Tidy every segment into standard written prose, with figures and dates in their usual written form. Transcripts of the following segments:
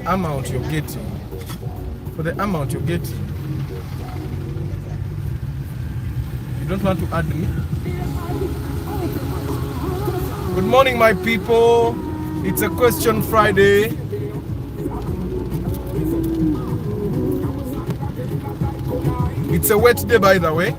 the amount you're getting. For the amount you're getting. You don't want to add me? Good morning, my people. It's a question Friday. It's a wet day, by the way.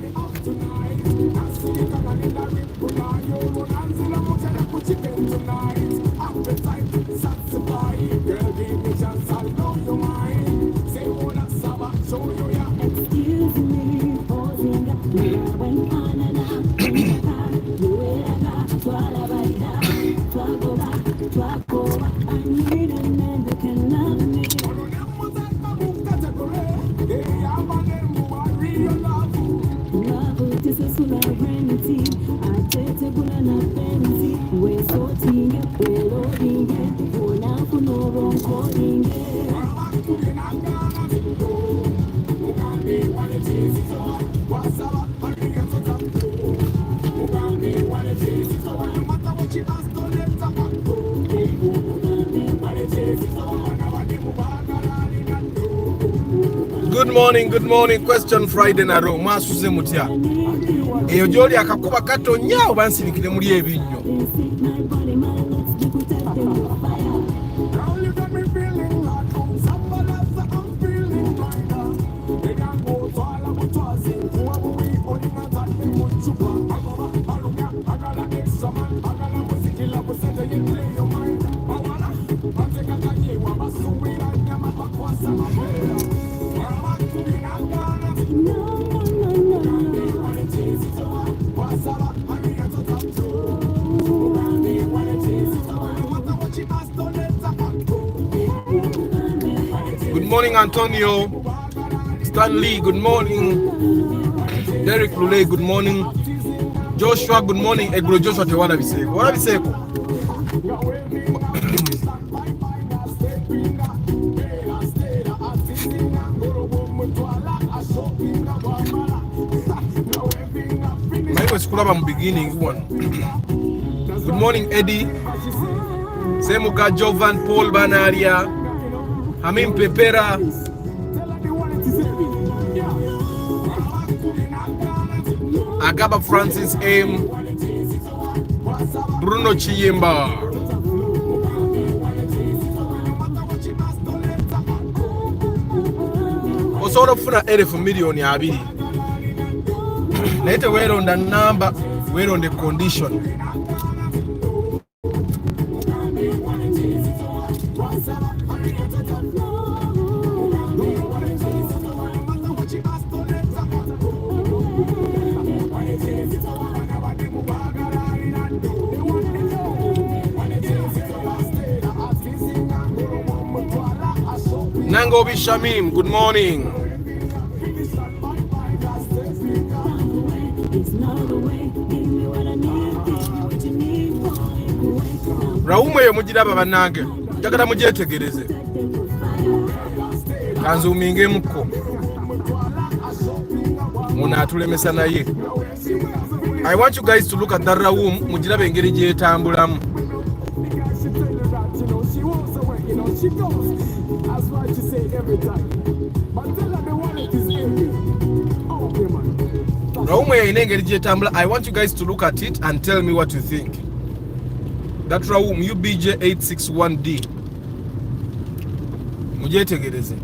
Good morning, question Friday na ro masuze mutya. Eyo joli akakuba katonya obansinikire muri ebinyo. Good morning, Antonio. Stanley, good morning. Derek Lule, good morning. Joshua, good morning. Egro Joshua te wana biseko. Wana biseko. Maiwe sikulaba mu beginning one. Good morning, Eddie. Semuka Jovan Paul Banaria. Hamim Pepera. Agaba Francis M. Bruno Chiyemba. Osobola okufuna 1,000,000 abiri. Naye teweeronda number, weeronda condition. Nangobi Shamim, good morning. Raume yo mujiraba banange. Njagala mugyetegereze. Kanzuminge muko. Muna atulemesa naye. I want you guys to look at that room. Mujirabe engeri gyetambulamu. I want you guys to look at it and tell me what you think. That room UBJ 861D. Mugyetegereze.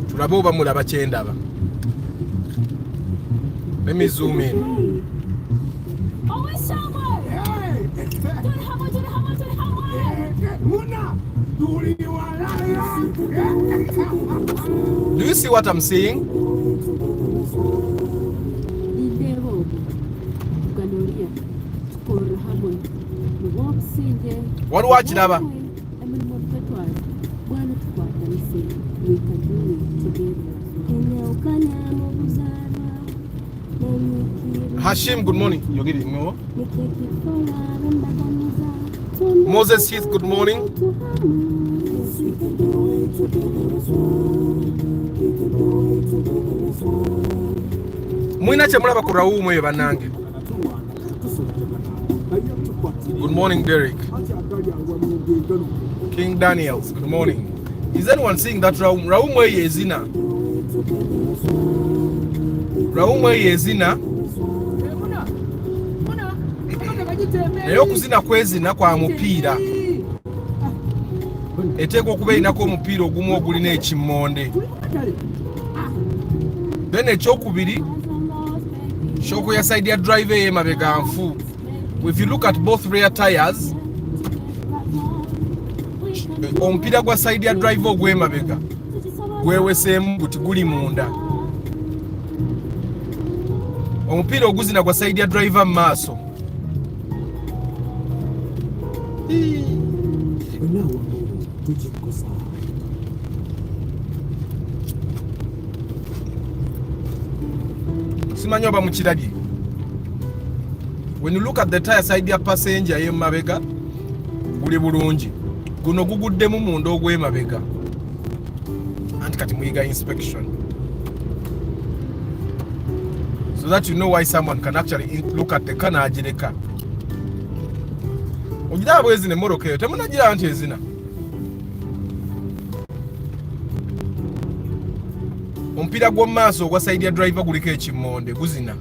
Tulaboba mulaba kyendaba. Let me zoom in. Do you see what I'm saying? What watch naba? Hashim, good morning. You get it more? Moses Heath, good morning. Mwina chemulaba ku rawumu ye banange. Good morning, Derek. King Daniels, good morning. Is anyone seeing that Raum? Raum where yezina? Raum where yezina? Naye okuzina kwezina kwa mupiira eteekwa okuba erinako omupiira ogumu ogulina ekimmonde. Then ekyokubiri shoko ya side ya drive ey'emabega nfu. If you look at both rear tires, omupiira gwa side ya drive ogw'emabega gweweseemu guti guli munda. Omupiira oguzina gwa side ya drive mu maaso simanyi oba mukirabye. When you look at the tire side ya passenger y'emabega guli bulungi, guno guguddemu munda ogw'emabega. Anti kati muyiga inspection, so that you know why someone can actually look at the car n'agireka. Ogiraba bwezina emmoroka eyo temunagiraba nti ezina. Omupiira gw'omu maaso ogwa side ya driver guliko ekimmonde guzina.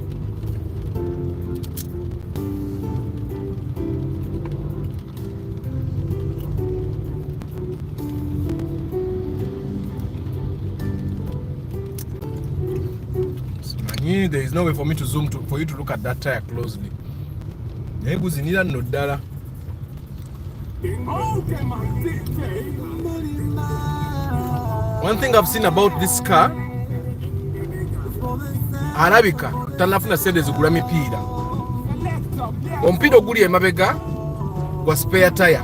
Simanyi, there is no way for me to zoom for you to look at that tire closely. Naye guzinira nno ddala. One thing I've seen about this car, alabika tanafuna sente zigula mipiira. Omupiira oguli emabega gwa spare tire.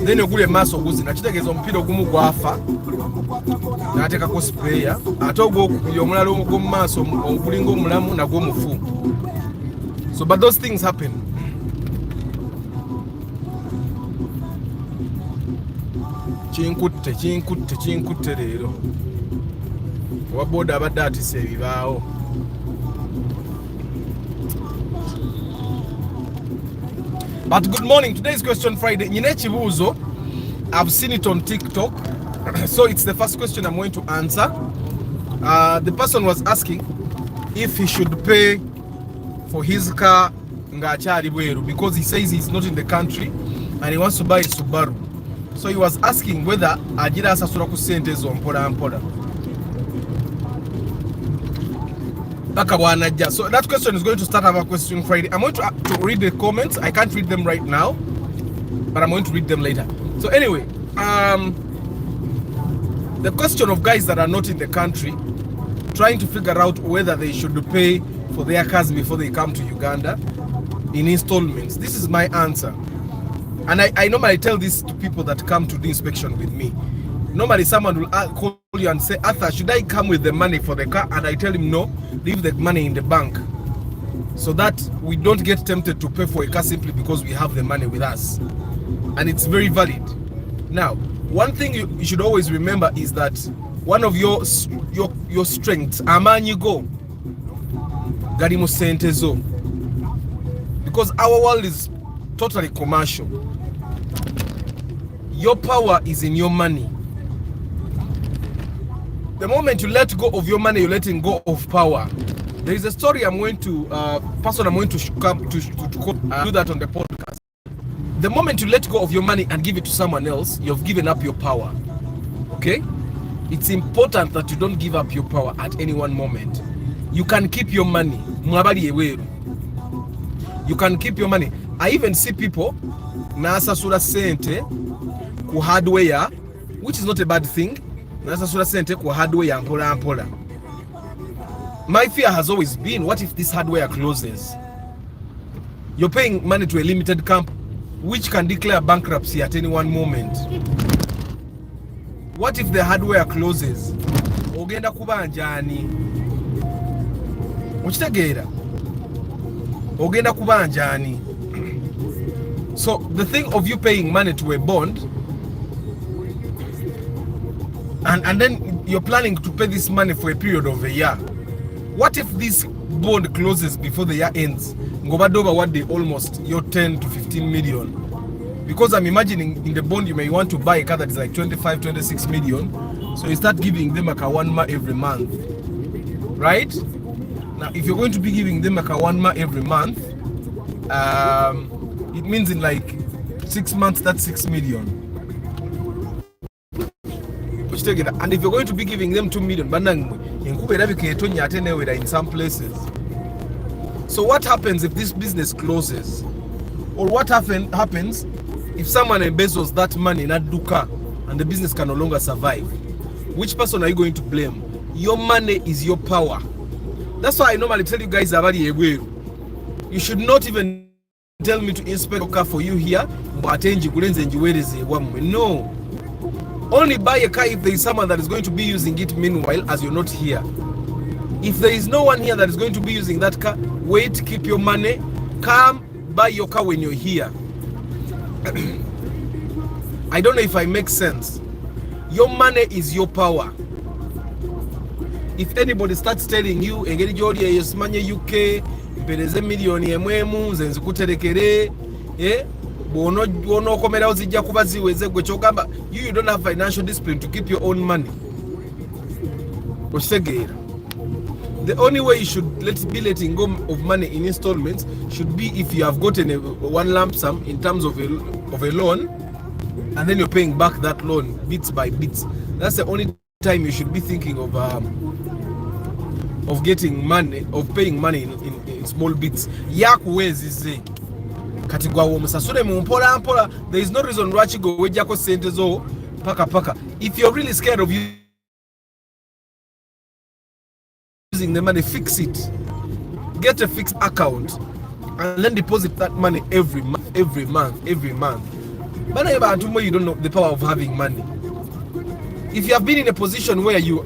Then oguli emaaso oguzina, kitegeeza omupiira ogumu gwafa n'ateekako spare, ate ogwokubiri omulala ogw'omu maaso ogulinga omulamu nagwo mufu. So but those things happen. Kinkutte leero. Owa boda abadde atise ebibaawo. But good morning. Today's question Friday. Nyina ekibuuzo. I've seen it on TikTok. So it's the first question I'm going to answer. The person was asking if he should pay for his car ng'akyali bweru, because he says he's not in the country and he wants to buy a Subaru. So he was asking whether agira asasula ku sente ezo mpola mpola paka bwanajja. So that question is going to start our question Friday. I'm going to read the comments. I can't read them right now, but I'm going to read them later. So anyway, the question of guys that are not in the country trying to figure out whether they should pay for their cars before they come to Uganda in installments. This is my answer. And I normally tell this to people that come to the inspection with me. Normally someone will call you and say, Arthur, should I come with the money for the car? And I tell him, no, leave the money in the bank, so that we don't get tempted to pay for a car simply because we have the money with us. And it's very valid. Now, one thing you should always remember is that one of your strengths, amanyi go gali mu sente zo, because our world is totally commercial. Your power is in your money. The moment you let go of your money, you're letting go of power. There is a story I'm going to person I'm going to come to do that on the podcast. The moment you let go of your money and give it to someone else, you've given up your power. Okay? It's important that you don't give up your power at any one moment. You can keep your money. You can keep your money. I even see people nasasula sente ku hardware, which is not a bad thing. Nasasula sente ku hardware mpola mpola. My fear has always been, what if this hardware closes? You're paying money to a limited company which can declare bankruptcy at any one moment. What if the hardware closes? Ogenda kuba njani? Okitegeera? Ogenda kuba njani? So the thing of you paying money to a bond and then you're planning to pay this money for a period of a year. What if this bond closes before the year ends, ngobadde obawadde almost your 10 to 15 million. Because I'm imagining in the bond you may want to buy a car that is like 25, 26 million. So you start giving them like a 1 ma every month, right? Now, if you're going to be giving them like a 1 ma every month, it means in like 6 months, that's 6 million. And if you're going to be giving them 2 million, in some places. So what happens if this business closes? Or what happens if someone embezzles that money in a duka and the business can no longer survive? Which person are you going to blame? Your money is your power. That's why I normally tell you guys, you should not even tell me to inspect a car for you here. No. Only buy a car if there is someone that is going to be using it meanwhile as you're not here. If there is no one here that is going to be using that car, wait, keep your money, come buy your car when you're here. I don't know if I make sense. Your money is your power. If anybody starts telling you, engeri jodi yesimanye UK, mpereze milioni emwemu, nze kuterekere, bono komera ozijja kuba ziweze gwe kyogamba, you don't have financial discipline to keep your own money. Okitegera. The only way you should be letting go of money in installments should be if you have gotten one lump sum in terms of a loan, and then you're paying back that loan bits by bits. That's the only time you should be thinking of getting money, of paying money in small bits. Yakuwezi ze kati gwa omusasule mu mpola mpola. There is no reason why you go wejjako sente zo paka. If you're really scared of using the money, fix it. Get a fixed account and then deposit that money every month. But you don't know the power of having money. If you have been in a position where you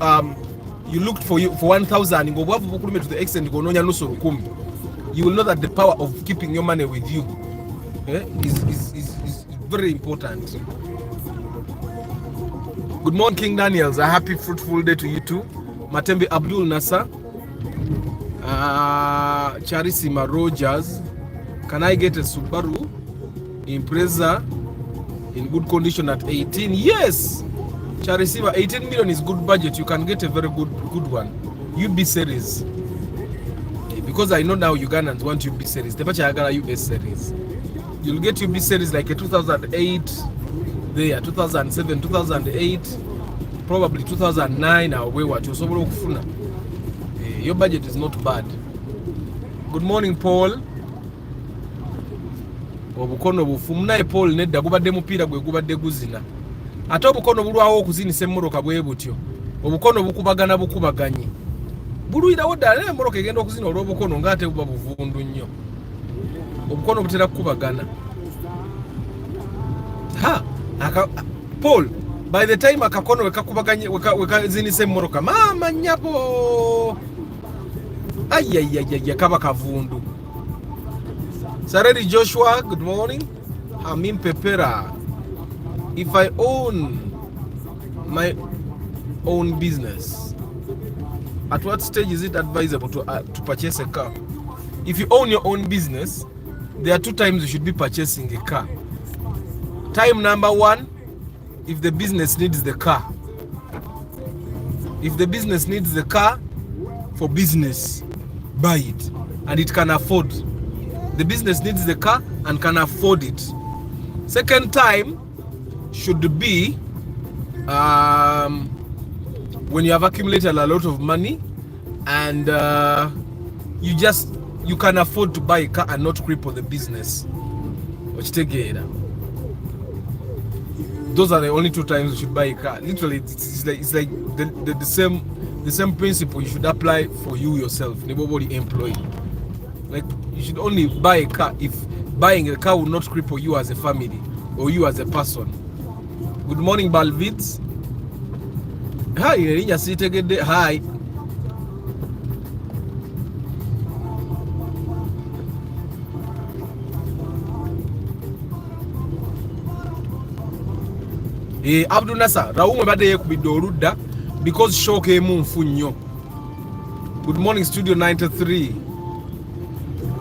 looked for 1,000 to the extent you will know that the power of keeping your money with you is very important. Good morning, King Daniels. A happy fruitful day to you too. Matembe Abdul Nasa, Charisima Rogers. Can I get a Subaru Impreza in good condition at 18? Yes, Charisima, 18 million is good budget. You can get a very good one. UB series. Because I know now Ugandans want UB series. The US series. You'll get UB series like a 2008, there, 2007, 2008, probably 2009 or where what you so your budget is not bad. Good morning, Paul. Obukono bufumna Paul nedda gubadde mupiira gwe gubadde guzina. Ate obukono bulwawo okuzinisa emmoroka bwe butyo. Obukono bukubaganye. Buluyirawo ddala emmoroka egenda okuzina olw'obukono ng'ate buba buvundu nnyo. Obukono butera kukubagana. Paul, by the time akakono wekakubaganye wekazinisa emmoroka, mama nnyabo. Ayayayaya kaba kavundu. Sareri Joshua, good morning. Hamim Pepera. If I own my own business, at what stage is it advisable to purchase a car? If you own your own business, there are 2 times you should be purchasing a car. Time number 1, if the business needs the car. If the business needs the car for business, buy it, and it can afford. The business needs the car and can afford it. Second time should be when you have accumulated a lot of money and you can afford to buy a car and not cripple the business. Those are the only 2 times you should buy a car. Literally, it's like the same principle you should apply for you yourself. Nobody employee. Like, you should only buy a car if buying a car will not cripple you as a family or you as a person. Good morning, Balvids. Hi. Abdul Nasa, Raoul Bade Kubidorudda because shock emu nfu nnyo. Good morning, Studio 93.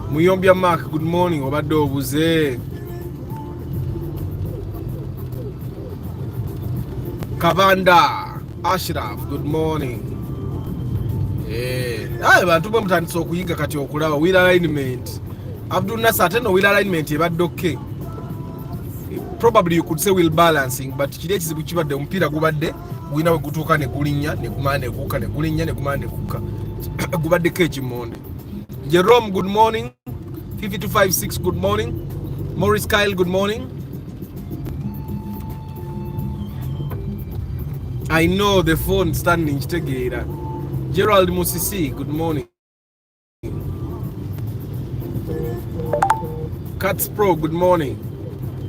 Muyombia Mark, good morning. Obado Buze. Kavanda Ashraf, good morning. Bantu bamutandisa okuyiga kati okulaba wheel alignment. Abdul Nasser ateno wheel alignment ebadde okay. Probably you could say wheel balancing, but kiri ekizibu kibadde omupiira gubadde gulina we gutuuka ne gulinnya ne gumala ne guka ne gulinnya ne gumala ne guka. Gubaddeko ekimonde. Jerome, good morning. 5256, good morning. Maurice Kyle, good morning. I know the phone standing together. Gerald Musisi, good morning. Cats Pro, good morning.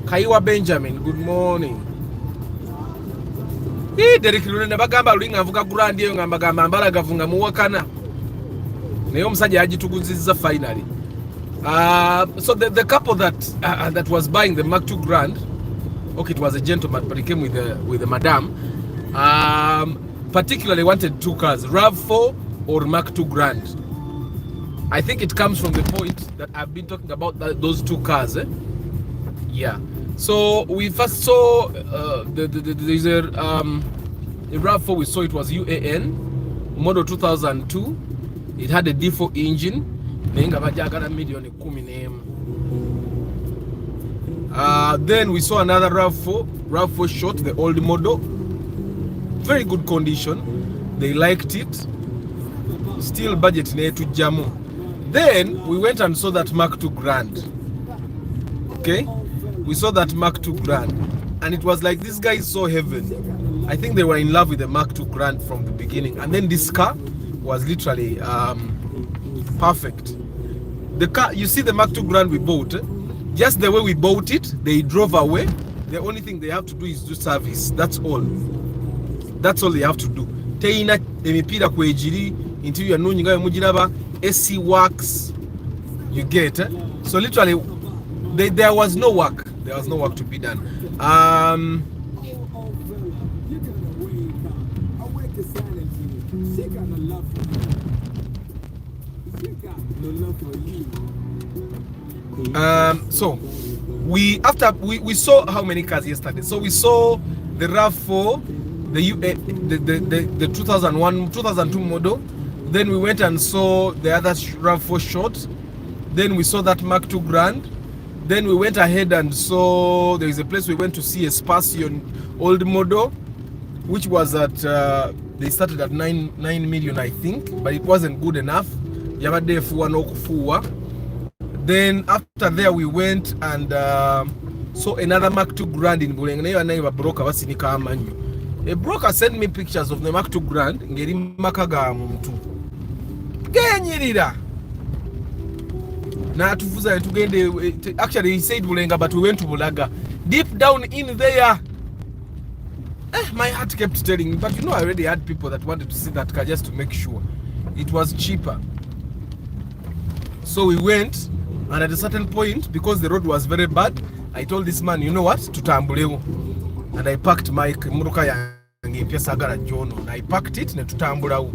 Kaiwa Benjamin, good morning. Derek Lune bagamba lulinga avuga Grande eyo ngamba gamba mbala gavunga muwakana. Naye omusajja yagituguzizza finally. So the couple that was buying the Mark II Grande, okay, it was a gentleman, but he came with the madam. Particularly wanted two cars, RAV4 or Mark II Grande. I think it comes from the point that I've been talking about those two cars. Yeah. So we first saw there's a RAV4. We saw it was UAN model 2002. It had a D4 engine. Then we saw another RAV4 short, the old model. Very good condition. They liked it. Still budget near to Jamu. Then we went and saw that Mark II Grande. Okay, we saw that Mark II Grande, and it was like this guy is so heaven. I think they were in love with the Mark II Grande from the beginning, and then this car was literally perfect. The car, you see, the Mark II Grande we bought, just the way we bought it, they drove away. The only thing they have to do is do service. That's all. That's all they have to do. Teina emipira kwejiri interior nunyi ngayo mujiraba AC works. You get so literally there was no work. There was no work to be done. So we saw how many cars yesterday. So we saw the RAV4, the 2002 model. Then we went and saw the other RAV4 short. Then we saw that Mark II Grande. Then we went ahead and saw there is a place we went to see a Spacion old model, which was at they started at 9 million, I think, but it wasn't good enough. Then after there we went and saw another Mark II Grande in Bulenga. A broker sent me pictures of the Mark II Grande. Actually he said Bulenga, but we went to Bulaga. Deep down in there, my heart kept telling me, but you know, I already had people that wanted to see that car just to make sure it was cheaper. So we went, and at a certain point, because the road was very bad, I told this man, you know what, tutambuleo. And I packed my muruka yange sagara jono. And I packed it and tutambulao.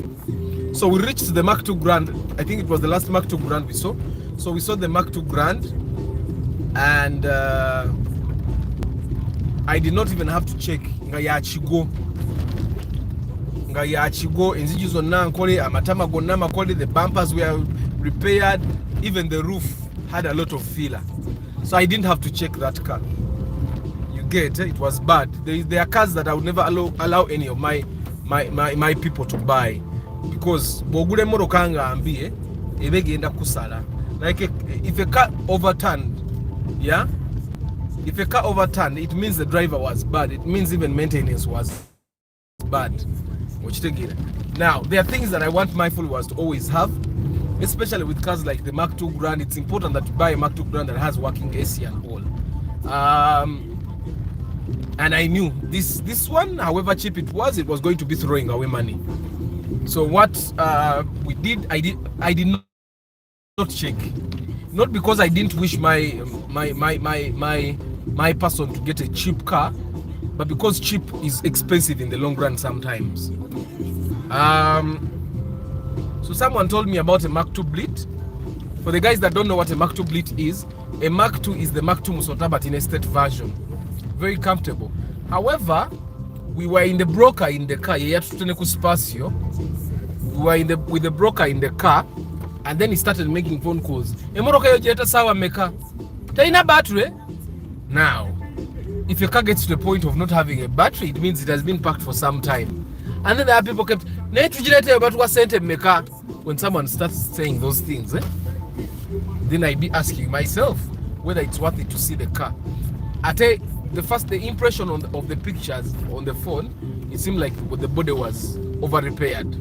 So we reached the Mark II Grande. I think it was the last Mark II Grande we saw. So we saw the Mark II Grande, and I did not even have to check. Nga yachigo enzijizo nankole amatama gonna makole. The bumpers were repaired. Even the roof had a lot of filler. So I didn't have to check that car. You get it was bad. There are cars that I would never allow any of my people to buy, because bogule moro kanga ambie ebegenda kusala. Like if a car overturned, yeah, if a car overturned, it means the driver was bad. It means even maintenance was bad. Now there are things that I want my followers to always have, especially with cars like the Mark II Grande. It's important that you buy a Mark II Grande that has working AC and all. And I knew this one, however cheap it was going to be throwing away money. So what we did, I did not check, not because I didn't wish my person to get a cheap car, but because cheap is expensive in the long run sometimes. So someone told me about a Mark II Blit. For the guys that don't know what a Mark II Blit is, a Mark II is the Mark II Musota but in a state version. Very comfortable. However, we were in the broker in the car. We were with the broker in the car, and then he started making phone calls. Battery. Now, if your car gets to the point of not having a battery, it means it has been parked for some time. And then there are people kept when someone starts saying those things, then I'd be asking myself whether it's worth it to see the car. The impression of the pictures on the phone, it seemed like the body was over repaired.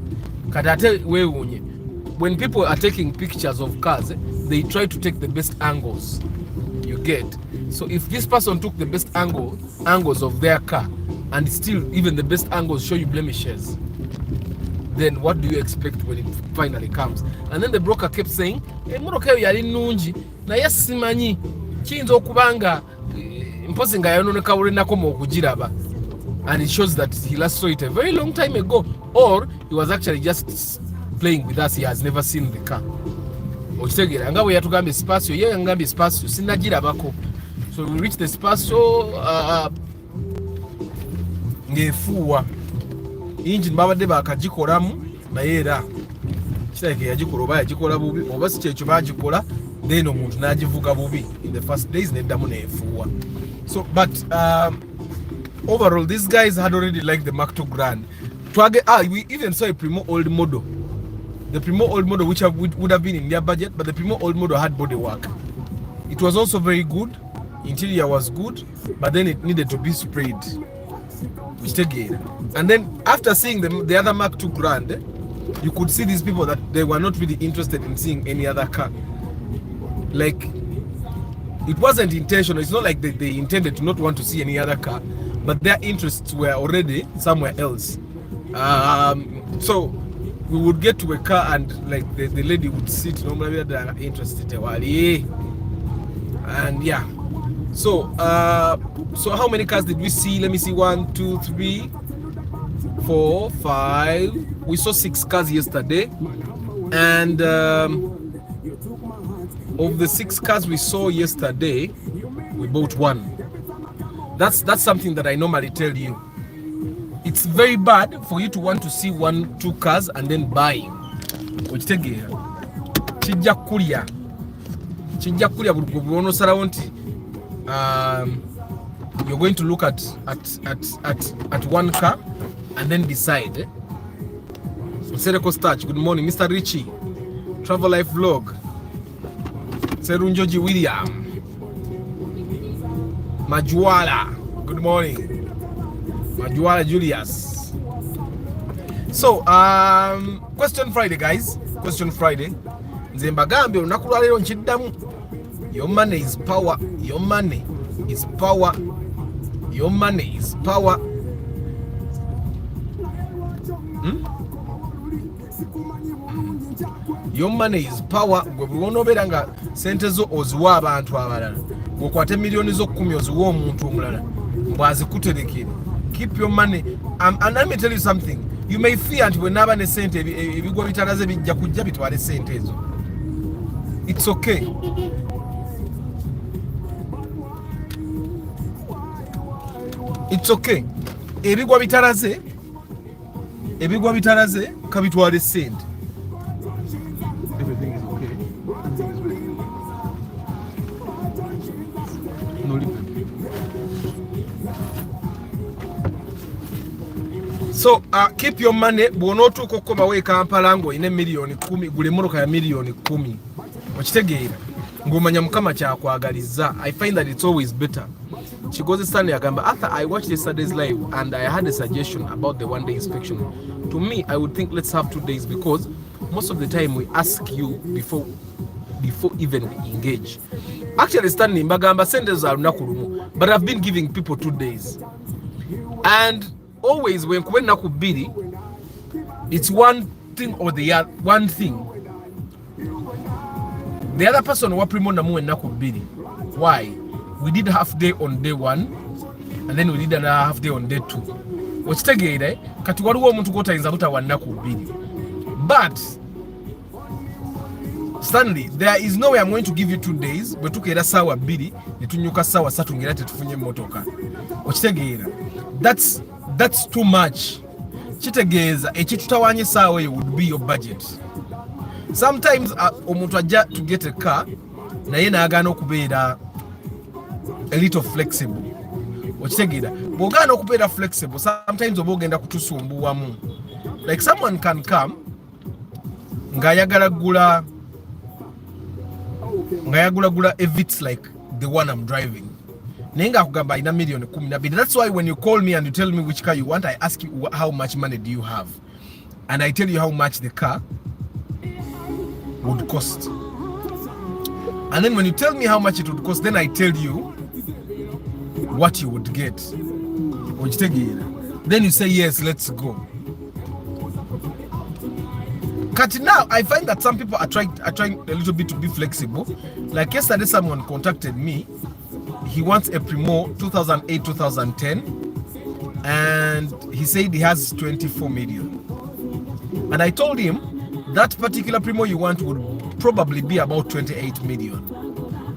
When people are taking pictures of cars, they try to take the best angles. You get. So if this person took the best angles of their car, and still even the best angles show you blemishes, then what do you expect when it finally comes? And then the broker kept saying, and it shows that he last saw it a very long time ago, or he was actually just playing with us. He has never seen the car. So we reached the Spaso ngefuwa engine babadde bakagikoramu naye era kitayike yagikola oba yagikola bubi oba si kyekyo bagikola then omuntu n'agivuga bubi in the first days neddamu neefuwa. So but overall these guys had already liked the Mark II Grande. We even saw a Primo old model. The Primo old model which would have been in their budget, but the Primo old model had body work. It was also very good. Interior was good, but then it needed to be sprayed. And then after seeing the other Mark II Grande, you could see these people that they were not really interested in seeing any other car. Like, it wasn't intentional. It's not like they intended to not want to see any other car, but their interests were already somewhere else. So we would get to a car and like the lady would sit normally they're interested. And yeah. So how many cars did we see? Let me see. 1, 2, 3, 4, 5. We saw 6 cars yesterday, and of the 6 cars we saw yesterday, we bought 1. That's something that I normally tell you. It's very bad for you to want to see 1, 2 cars and then buy. You're going to look at 1 car and then decide. Sereko Starch, good morning. Mr. Richie, Travel Life Vlog. Serunjoji William, Majuala, good morning. Majuala Julius. So question Friday, guys. Question Friday. Nzembagambe unakulwa lero nchiddamu. Your money is power. Your money is power. Your money is power. Your money is power. Gwe buwonobeera nga sente zo oziwa abantu abalala. Gwokwate milioni zo 10 oziwa omuntu omulala. Mbwazikuterekere. Keep your money. And let me tell you something. You may fear nti bwe naaba ne sente ebigwa bitalaze bijja kujja bitwale sente ezo. It's okay. It's okay. Ebigwa bitalaze kabitwale sente. Everything is okay. Everything is ready. No limit. So keep your money. Bwonotuuka okukoma we Kampala ng'olina milioni 10 gula emmotoka ya milioni 10. Okitegeera ng'omanya Mukama kyakwagaliza. I find that it's always better. Chigozi Stanley agamba, after I watched yesterday's live and I had a suggestion about the 1-day inspection. To me, I would think let's have 2 days, because most of the time we ask you before even we engage. Actually, Stanley mbagamba sente za lunaku lumu, but I've been giving people 2 days. And always when naku bbiri, it's one thing or the other. One thing. The other person wa primo namu naku bbiri. Why? We did half day on day 1, and then we did another half day on day 2. Okitegeera kati waliwo omuntu gw'otayinza butawa nnaku bbiri. But Stanley, there is no way I'm going to give you 2 days. But took a sawa bidi, netunyuka sawa satu ngirate tufunye motoka. Ochitegeera. That's too much. Chitegeeza ekitutawanye sawa would be your budget. Sometimes omuntu ajja to get a car naye naagaana okubeera a little flexible. Ochitegeera. Bw'ogaana okubeera flexible, sometimes oba ogenda kutusumbuwamu. Like someone can come ng'ayagala gula a Vitz like the one I'm driving. Nenga kugamba ina million 12. That's why when you call me and you tell me which car you want, I ask you how much money do you have, and I tell you how much the car would cost. And then when you tell me how much it would cost, then I tell you what you would get. Then you say yes, let's go. But now I find that some people are trying a little bit to be flexible. Like yesterday, someone contacted me. He wants a Primo 2008-2010, and he said he has 24 million. And I told him that particular Primo you want would probably be about 28 million,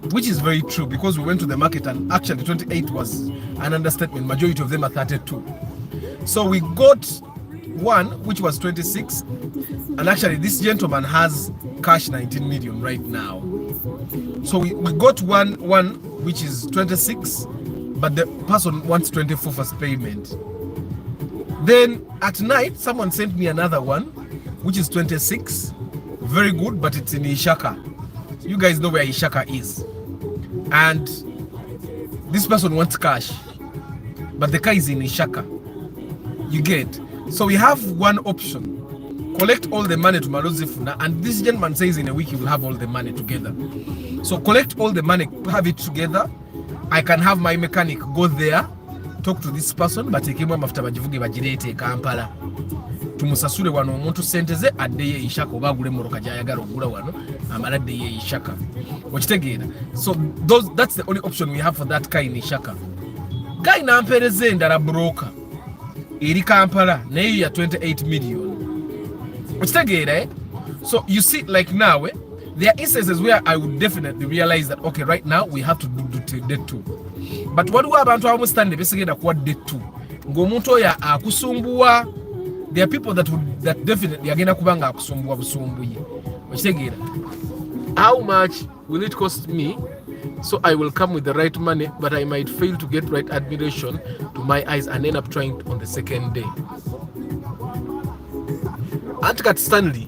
which is very true because we went to the market and actually 28 was an understatement. Majority of them are 32. So we got one which was 26, and actually this gentleman has cash 19 million right now. So we got one which is 26, but the person wants 24 for payment. Then at night someone sent me another one which is 26, very good, but it's in Ishaka. You guys know where Ishaka is, and this person wants cash, but the car is in Ishaka. You get. So we have one option: collect all the money to Malozifuna, and this gentleman says in a week he will have all the money together. So collect all the money, have it together. I can have my mechanic go there, talk to this person, but ekimwa mafuta bajivuge bagirete Kampala. Tumusasule wano omuntu sente ze addeye Ishaka oba agule moroka gyayagala ogula wano amala addeye Ishaka. Okitegeera. So that's the only option we have for that guy in Ishaka. Guy nampereze endala broker eri Kampala naye ya 28 million. Okitegeera, eh? So you see, like now, there are instances where I would definitely realize that okay, right now we have to do day 2. But what do abantu abamu stand besigenda kuwa day 2? Ng'omuntu oyo akusumbuwa. There are people that definitely agenda kubanga akusumbuwa busumbuye. Okitegeera. How much will it cost me? So I will come with the right money, but I might fail to get right admiration to my eyes and end up trying on the second day. Antikat Stanley,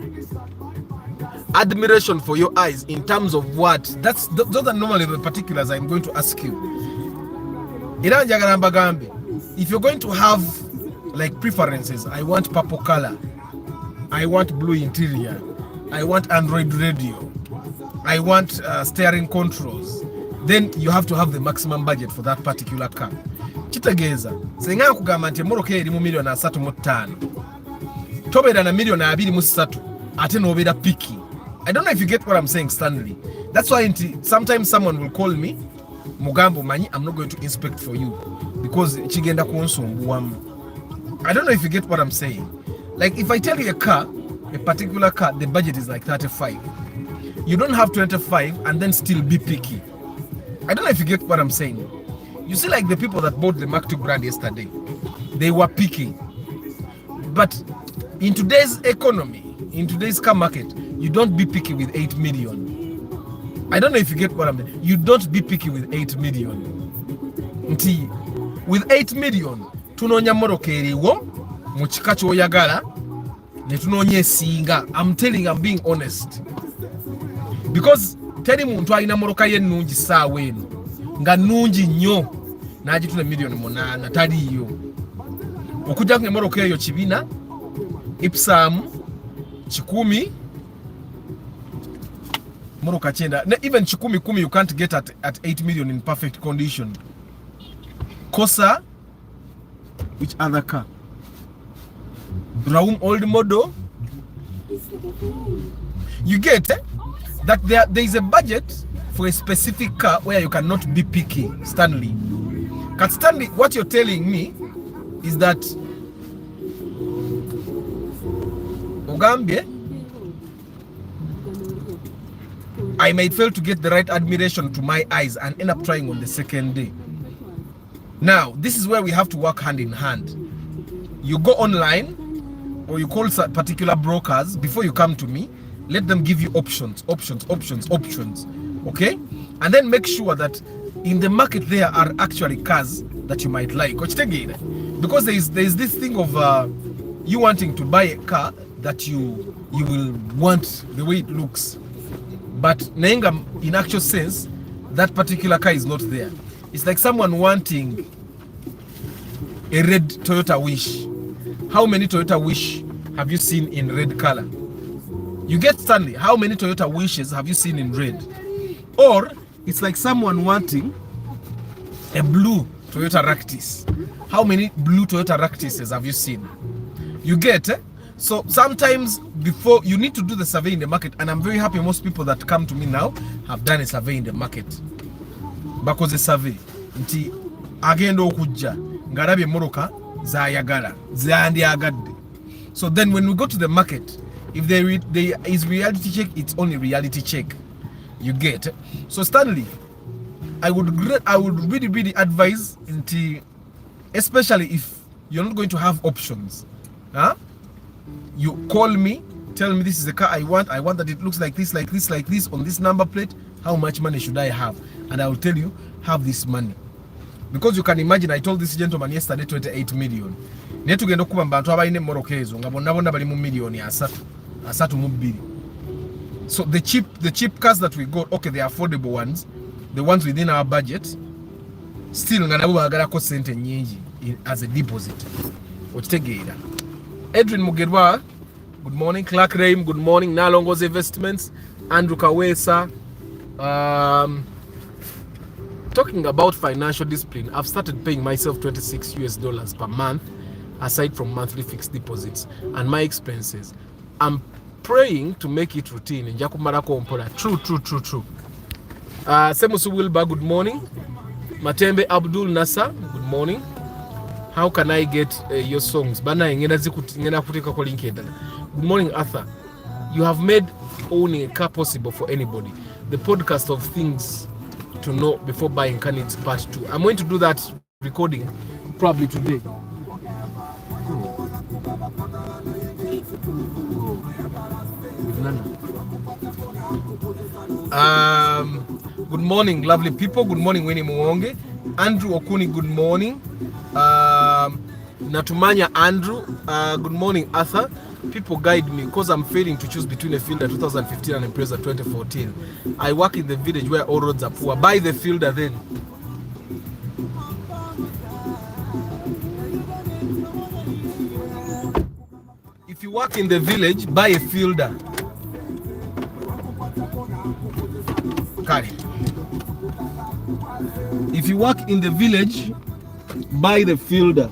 admiration for your eyes in terms of what? Those are normally the particulars I'm going to ask you. If you're going to have like preferences, I want purple color, I want blue interior, I want Android radio, I want steering controls, then you have to have the maximum budget for that particular car. Kitegeeza senga kugamba nti moroka eri mu million 35 tobera na million 23 ate nobera picky. I don't know if you get what I'm saying, Stanley. That's why sometimes someone will call me Mugambo Manyi, I'm not going to inspect for you because chigenda kunsumbuwamu. I don't know if you get what I'm saying. Like if I tell you a particular car, the budget is like 35. You don't have 25 and then still be picky. I don't know if you get what I'm saying. You see, like the people that bought the Mark II Grande yesterday, they were picky. But in today's economy, in today's car market, you don't be picky with 8 million. I don't know if you get what I'm saying. You don't be picky with 8 million. With 8 million, tunonya moroka eriwo mu kika ky'oyagala ne tunonya esinga. I'm telling you, I'm being honest. Because teri muntu alina moroka ye nnungi saawa eno nga nnungi nnyo n'agituna million 8 taliyo. Okujja ku moroka eyo kibina Ipsam 10 moroka 9, even 10 you can't get at 8 million in perfect condition. Kosa, which other car? Brown old model. You get that there is a budget for a specific car where you cannot be picky, Stanley. Because Stanley, what you're telling me is that Uganda, I might fail to get the right admiration to my eyes and end up trying on the second day. Now, this is where we have to work hand in hand. You go online or you call particular brokers before you come to me. Let them give you options. Okay? And then make sure that in the market there are actually cars that you might like. Because there is this thing of you wanting to buy a car that you will want the way it looks. But in actual sense, that particular car is not there. It's like someone wanting a red Toyota Wish. How many Toyota Wish have you seen in red color? You get Stanley. How many Toyota Wishes have you seen in red? Or it's like someone wanting a blue Toyota Ractis. How many blue Toyota Ractises have you seen? You get So sometimes before you need to do the survey in the market, and I'm very happy most people that come to me now have done a survey in the market. Because the survey nti agenda okujja ngarabye moroka zayagala zandyagadde. So then when we go to the market, if there is reality check, it's only reality check. You get. So Stanley, I would really advise especially if you're not going to have options. You call me, tell me this is the car I want that it looks like this on this number plate. How much money should I have? And I will tell you, have this money. Because you can imagine, I told this gentleman yesterday 28 million. Netugenda okuba bantu abalina moroka ezo nga bonna bali mu million asatu mu bbiri. So the cheap cars that we got, okay, the affordable ones, the ones within our budget, still nga nabo bagalako sente nyingi as a deposit. Okitegeera. Edwin Mugerwa, good morning. Clark Raim, good morning. Nalongo's Investments. Andrew Kawesa. Talking about financial discipline, I've started paying myself $26 per month, aside from monthly fixed deposits and my expenses. I'm praying to make it routine. True. Semusu Wilba, good morning. Matembe Abdul Nasa, good morning. How can I get your songs? Good morning, Arthur. You have made owning a car possible for anybody. The podcast of things to know before buying car needs part 2. I'm going to do that recording probably today. Good morning, lovely people. Good morning, Winnie Muonge. Andrew Okuni, good morning. Natumanya Andrew, good morning, Arthur. People guide me because I'm failing to choose between a Fielder 2015 and Impreza 2014. I work in the village where all roads are poor. Buy the Fielder then. If you work in the village, buy a Fielder. Kari. If you work in the village, buy the Fielder.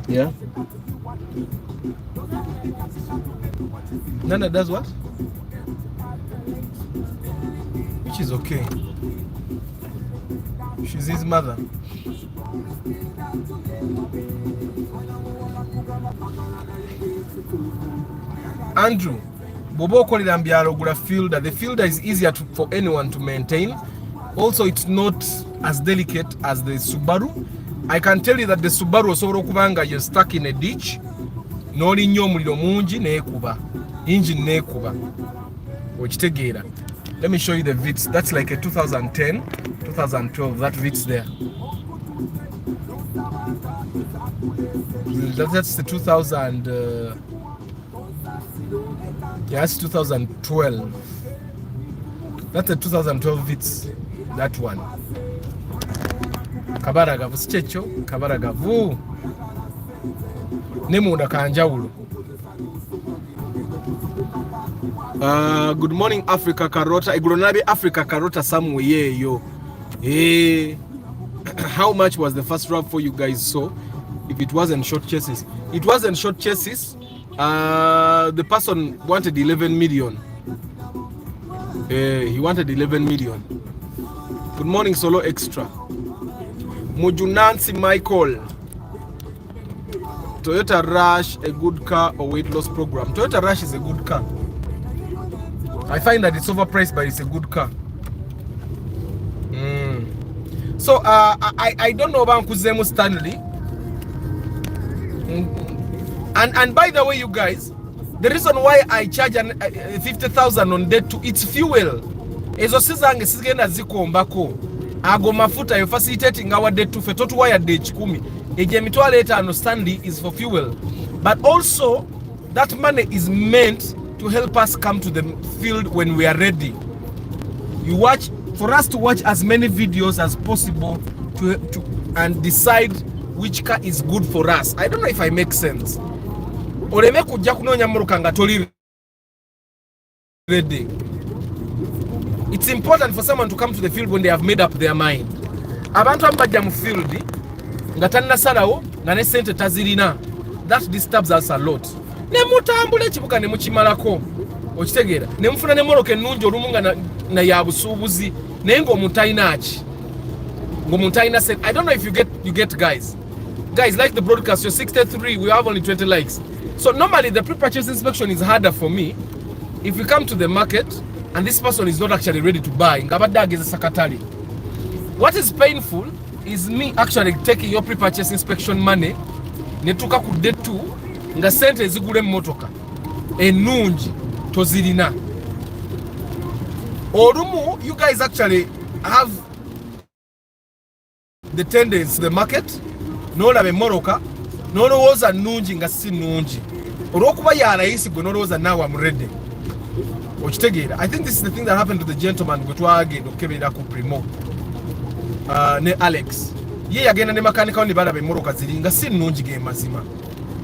Yeah. Nana does what? Which is okay. She's his mother. Andrew, Bobo Kolidambiaro Fielder. The Fielder is easier for anyone to maintain. Also, it's not as delicate as the Subaru. I can tell you that the Subaru Osoro Kubanga, you're stuck in a ditch. Noli nnyo muliro mungi neekuba. Engine neekuba. Okitegeera. Let me show you the Vitz. That's like a 2010, 2012. That Vitz there. That's the 2000. Yeah, that's 2012. That's the 2012 Vitz. That one. Kabaragavu sichecho, kabaragavu. Nemunda kanjawulo. Good morning, Africa Carota. Igronabe Africa Carota somewhere yo. How much was the first round for you guys? So, if it wasn't short chases, it wasn't short chases. The person wanted 11 million. He wanted 11 million. Good morning, Solo Extra. Mujunansi Michael. Toyota Rush, a good car or weight loss program? Toyota Rush is a good car. I find that it's overpriced, but it's a good car. So I don't know about Kuzemo Stanley. And by the way, you guys, the reason why I charge 50,000 on day 2, it's fuel. Ezo sizange sigenda zikombako. Ago mafuta yo facilitating our day 2 fetotu wire day 10. Eje mitwale etano Stanley is for fuel. But also that money is meant to help us come to the field when we are ready. You watch, for us to watch as many videos as possible to and decide which car is good for us. I don't know if I make sense. Oleme kujja kunonya muruka nga toli ready. It's important for someone to come to the field when they have made up their mind. Abantu ambajja mu field nga tanna salawo nga ne sente tazirina. That disturbs us a lot. Ne mutambula ekibuga ne mukimalako. Okitegeera. Ne mufuna ne moroke ennungi olumu nga na ya busuubuzi naye ng'omutayina ki. Ng'omutayina sente. I don't know if you get guys. Guys, like the broadcast, you're 63, we have only 20 likes. So normally the pre-purchase inspection is harder for me if we come to the market and this person is not actually ready to buy. What is painful is me actually taking your pre-purchase inspection money netuka ku day 2 nga sente zigule motoka enungi tozirina. Olumu, you guys actually have the tendency to the market n'olaba emmoroka n'olowooza nnungi nga si nnungi olw'okuba yarayisi gwe n'olowooza naawe amurede okitegeera. I think this is the thing that happened to the gentleman gwe twagenda okukeberera ku Primo ne Alex. Ye yagenda ne makanika ne balaba emmoroka ziri nga si nnungi ge mazima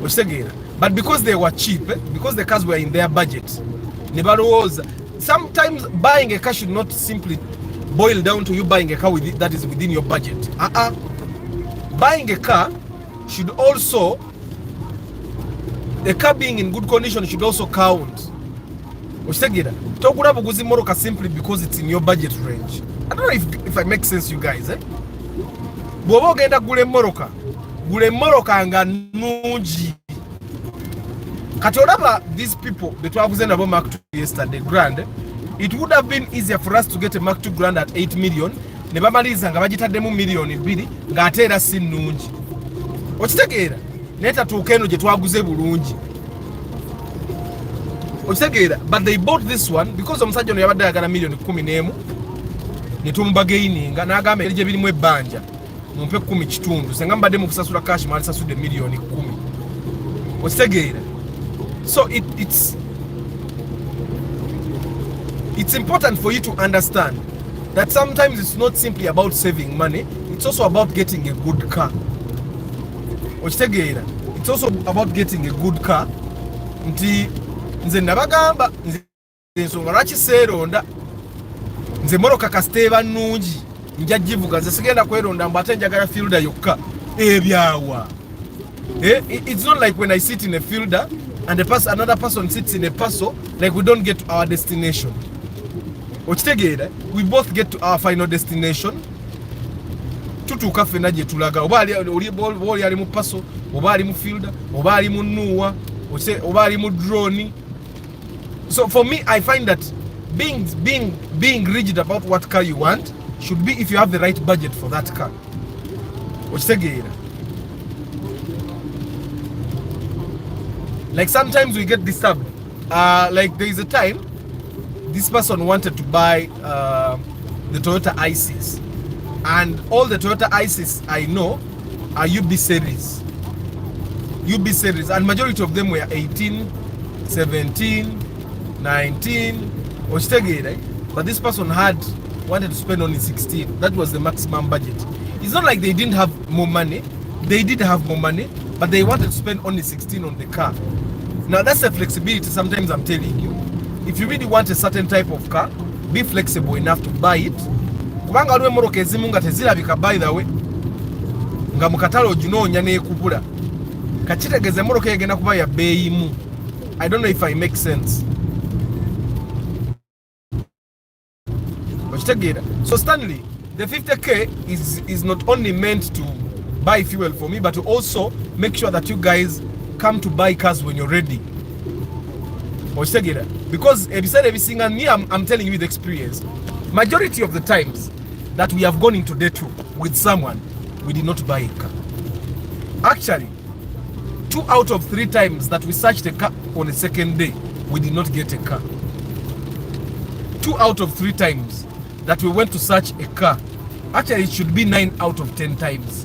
okitegeera, but because they were cheap, because the cars were in their budget ne balowooza. Sometimes buying a car should not simply boil down to you buying a car that is within your budget. Buying a car should also, the car being in good condition should also count. Okitegeera, togula buguzi moroka simply because it's in your budget range. I don't know if I make sense, you guys. Bw'oba ogenda gula emmoroka nga nnungi. Kati olaba these people be twavuze nabo Mark 2 yesterday, Grande, it would have been easier for us to get a Mark 2 Grande at 8 million ne bamaliza nga bagitaddemu million 2 ng'ate era si nnungi. Okitegeera, naye tatuuka eno gye twaguze bulungi. Okitegeera, but they bought this one because omusajja ono yabadde ayagala million 11 ne tumubagaininga n'agamba eri gye birimu ebbanja mumpe 10 kitundu senga mbadde mu kusasula cash mali sasudde million 10. Okitegeera. So it's important for you to understand that sometimes it's not simply about saving money, it's also about getting a good car. Okitegeera, it's also about getting a good car. Nti nze nabagamba nze ensonga lwaki seeronda nze moroka kasiteeba nnungi nja givuga nze sigenda kweronda mbu ate njagala fielder yokka ebyawa. It's not like when I sit in a fielder and another person sits in a paso, like we don't get to our destination. Okitegeera, we both get to our final destination. Tutuuka ffenna gye tulaga, oba oli ali mu paso, oba ali mu fielder, oba ali mu nuwa, oba ali mu drone. So for me, I find that being rigid about what car you want should be if you have the right budget for that car. Okitegeera. Like sometimes we get disturbed. Like there is a time this person wanted to buy the Toyota Isis, and all the Toyota Isis I know are UB series, and majority of them were 18, 17, 19, okitegeera. But this person wanted to spend only 16. That was the maximum budget. It's not like they didn't have more money. They did have more money, but they wanted to spend only 16 on the car. Now that's a flexibility. Sometimes I'm telling you, if you really want a certain type of car, be flexible enough to buy it. Kubanga waliwo emmoroka ezimu nga tezirabika, by the way, nga mu katale oginoonya n'ekubula, kakitegeeza emmoroka egenda kuba ya bbeeyimu. I don't know if I make sense. Okitegeera. So Stanley, the 50k is not only meant to buy fuel for me, but to also make sure that you guys come to buy cars when you're ready. Because I'm telling you with experience, majority of the times that we have gone into debt with someone, we did not buy a car. Actually, 2 out of 3 times that we searched a car on the second day, we did not get a car. 2 out of 3 times that we went to search a car, actually it should be 9 out of 10 times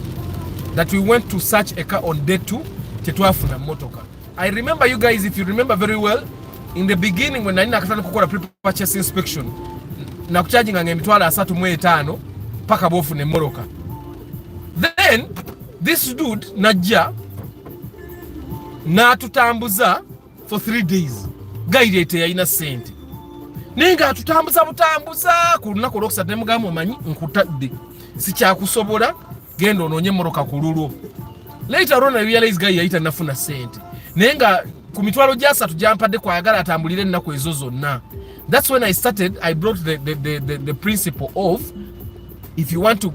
that we went to search a car on day 2, tetwafuna motoka. I remember, you guys, if you remember very well, in the beginning when nalina akatana kukola pre-purchase inspection, na kucharging nga emitwalo 3.5 paka bofune motoka. Then this dude najja na tutambuza for 3 days. Guide yete yaina sente. Nenga tutambuza butambuza kulunako lwokusatu nemugamba omanyi nkutadde sikyakusobola genda ononye motoka kululwo. Later on I realize guy yaita nafuna sente. Nenga ku mitwalo gya 3 gyampadde kwayagala atambulire ennaku ezo zonna. That's when I brought the principle of, if you want to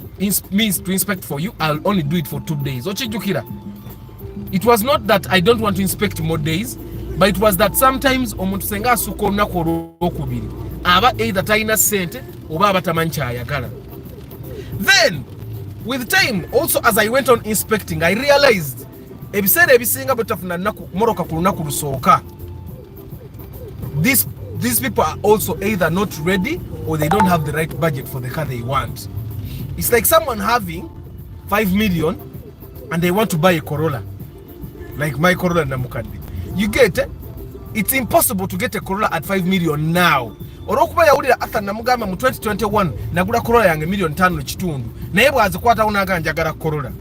means to inspect for you, I'll only do it for 2 days. Ochijukira. It was not that I don't want to inspect more days, but it was that sometimes omuntu senga asuko olunaku olwokubiri aba either talina sente oba abatamanyi kyayagala. Then with time also, as I went on inspecting, I realized ebiseera ebisinga bwetafuna moroka ku lunaku lusooka, these people are also either not ready or they don't have the right budget for the car they want. It's like someone having 5 million and they want to buy a Corolla, like my Corolla Namukandi. You get it? It's impossible to get a Corolla at 5 million now. Orokuba yawulira ata namugamba mu 2021 nagula Corolla yange $1.5 naye bwaze kwata unaga njagala Corolla.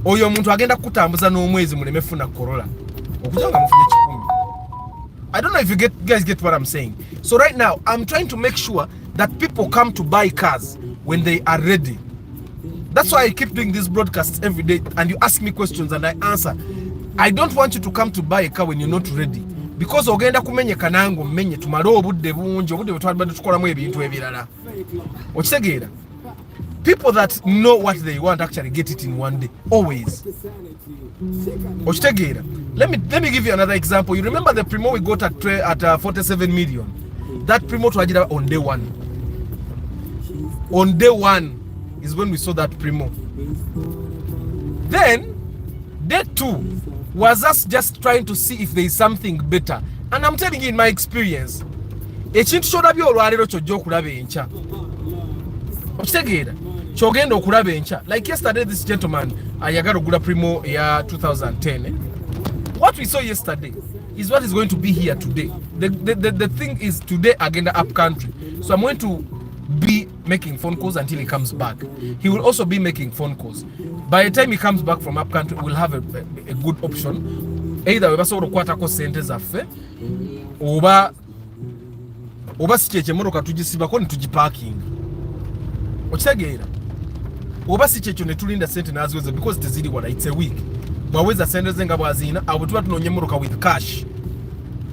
Oyo muntu agenda kutambuza n'omwezi muleme funa Corolla. Okujanga mufunye 10. I don't know if you guys get what I'm saying. So right now, I'm trying to make sure that people come to buy cars when they are ready. That's why I keep doing these broadcasts every day, and you ask me questions and I answer. I don't want you to come to buy a car when you're not ready. Because ogenda kumenyeka nango mmenye tumale obudde bungi obudde bwetwalibadde tukolamu ebintu ebirala. Okitegeera? People that know what they want actually get it in one day. Always. Okitegeera? Let me give you another example. You remember the Primo we got at 47 million? That Primo twajira on day 1. On day 1 is when we saw that Primo. Then day 2 was us just trying to see if there is something better. And I'm telling you, in my experience, ekintu kyolabye olwaleero kyojja okulaba enkya. Okitegeera? Kyogenda okulaba enkya. Like yesterday, this gentleman ayagala ogula Primo ya 2010. What we saw yesterday is what is going to be here today. The thing is, today agenda up country. So I'm going to be making phone calls until he comes back. He will also be making phone calls. By the time he comes back from up country, we'll have a good option. Either we basobola okukwatako sente zaffe oba sikyekyo emotoka tugisibako ne tugiparking. Okitegeera? Oba sikyekyo ne tulinda sente naziweza because teziri wala, it's a week. Mwaweza sente ze nga bwazina abo tuba tunonye emotoka with cash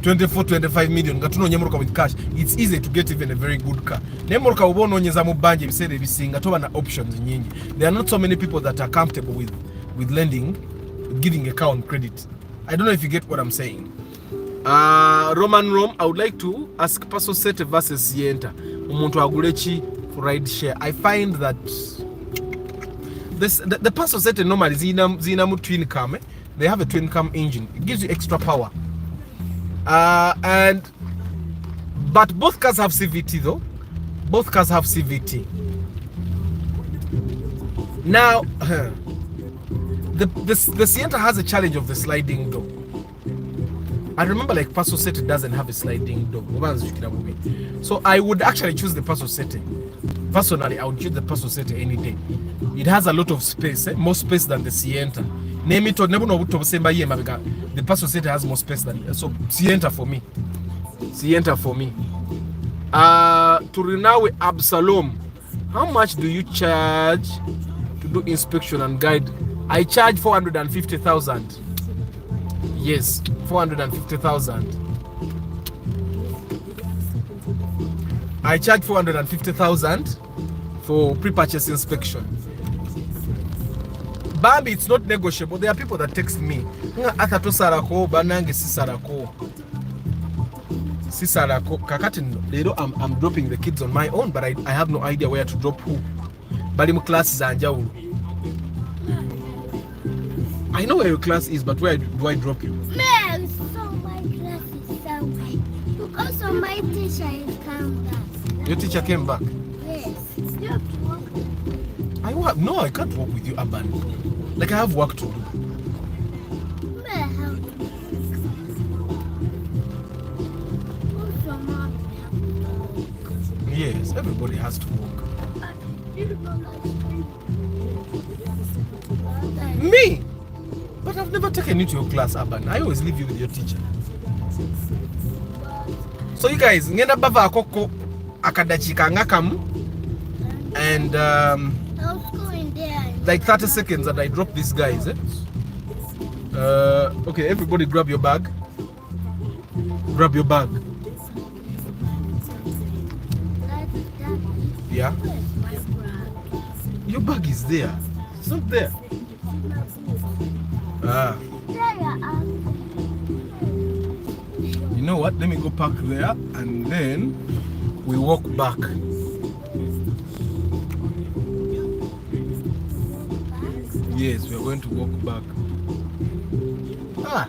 24-25 million nga tunonye emotoka with cash. It's easy to get even a very good car. Ne emotoka oba ononyeza mu banja ebiseera ebisinga toba na options nyingi. There are not so many people that are comfortable with lending, giving a car on credit. I don't know if you get what I'm saying. Roman Rome, I would like to ask Paso Sete versus Sienta. Umuntu agulechi for ride share. I find that the Paso Sete normally zina twin cam. They have a twin cam engine. It gives you extra power. But both cars have CVT though. Both cars have CVT. Now, the Sienta has a challenge of the sliding door. I remember like Paso Sete doesn't have a sliding door. So I would actually choose the Paso Sete. Personally, I would choose the Paso Sete any day. It has a lot of space, more space than the Sienta. Name it or never know what to say by the Paso Sete has more space than so Sienta for me. Sienta for me. Turinawe Absalom, how much do you charge to do inspection and guide? I charge 450,000. Yes, 450,000. I charge 450,000 for pre-purchase inspection. Bambi, it's not negotiable. There are people that text me. I'm dropping the kids on my own, but I have no idea where to drop who. But in class I know where your class is, but where do I drop you? Man, so my class is somewhere. Because my teacher has come back. Your teacher came back? Yes. You have to walk. No, I can't walk with you, Aban. Like, I have work to do. Yes, everybody has to work. Me? But I've never taken you to your class, Aban. I always leave you with your teacher. So you guys, ngenda bava akoko akadachika ngakamu, and like 30 seconds and I drop these guys. Okay, everybody grab your bag. Grab your bag. Yeah? Your bag is there. It's not there. Ah. You know what? Let me go park there and then we walk back. Yes, we are going to walk back. Ah,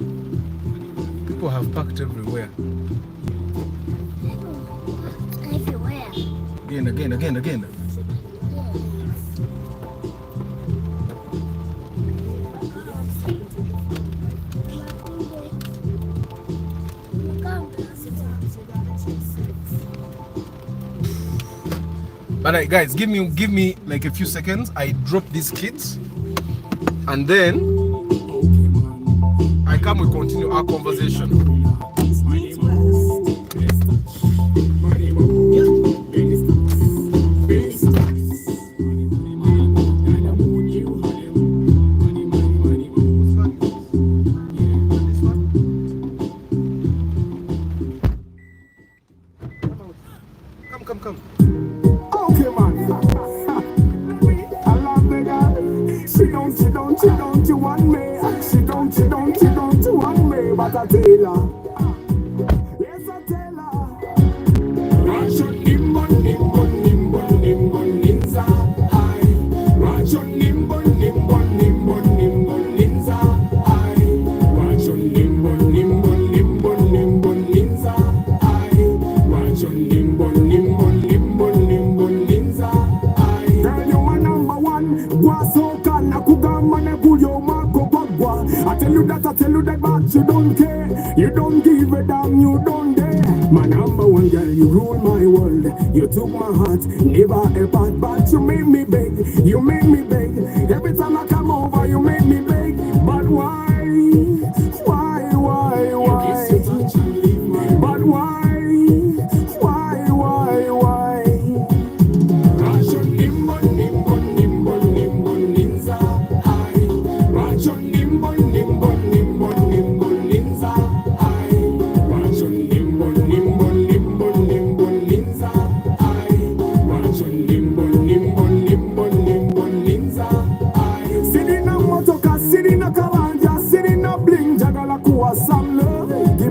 people have parked everywhere. Everywhere. Again. But guys, give me like a few seconds. I drop these kids and then I come, we continue our conversation. Come. Okay, man. I love the girl. She don't you want me. She don't you want me. But I tell her. Yes, I tell her. Rachel nimbon linza. Aye. Rachel nimbon linza. Aye. Rachel nimbon linza. Aye. Rachel nimbon linza. Girl, you my number one. Guasoka na kugama ne bulyo mako bagwa. I tell you that, but you don't care. You don't give a damn, you don't dare. My number one girl, you rule my world. You took my heart, never a part, but you made me beg. You made me beg. Every time I come over, you make me beg. But why? But why?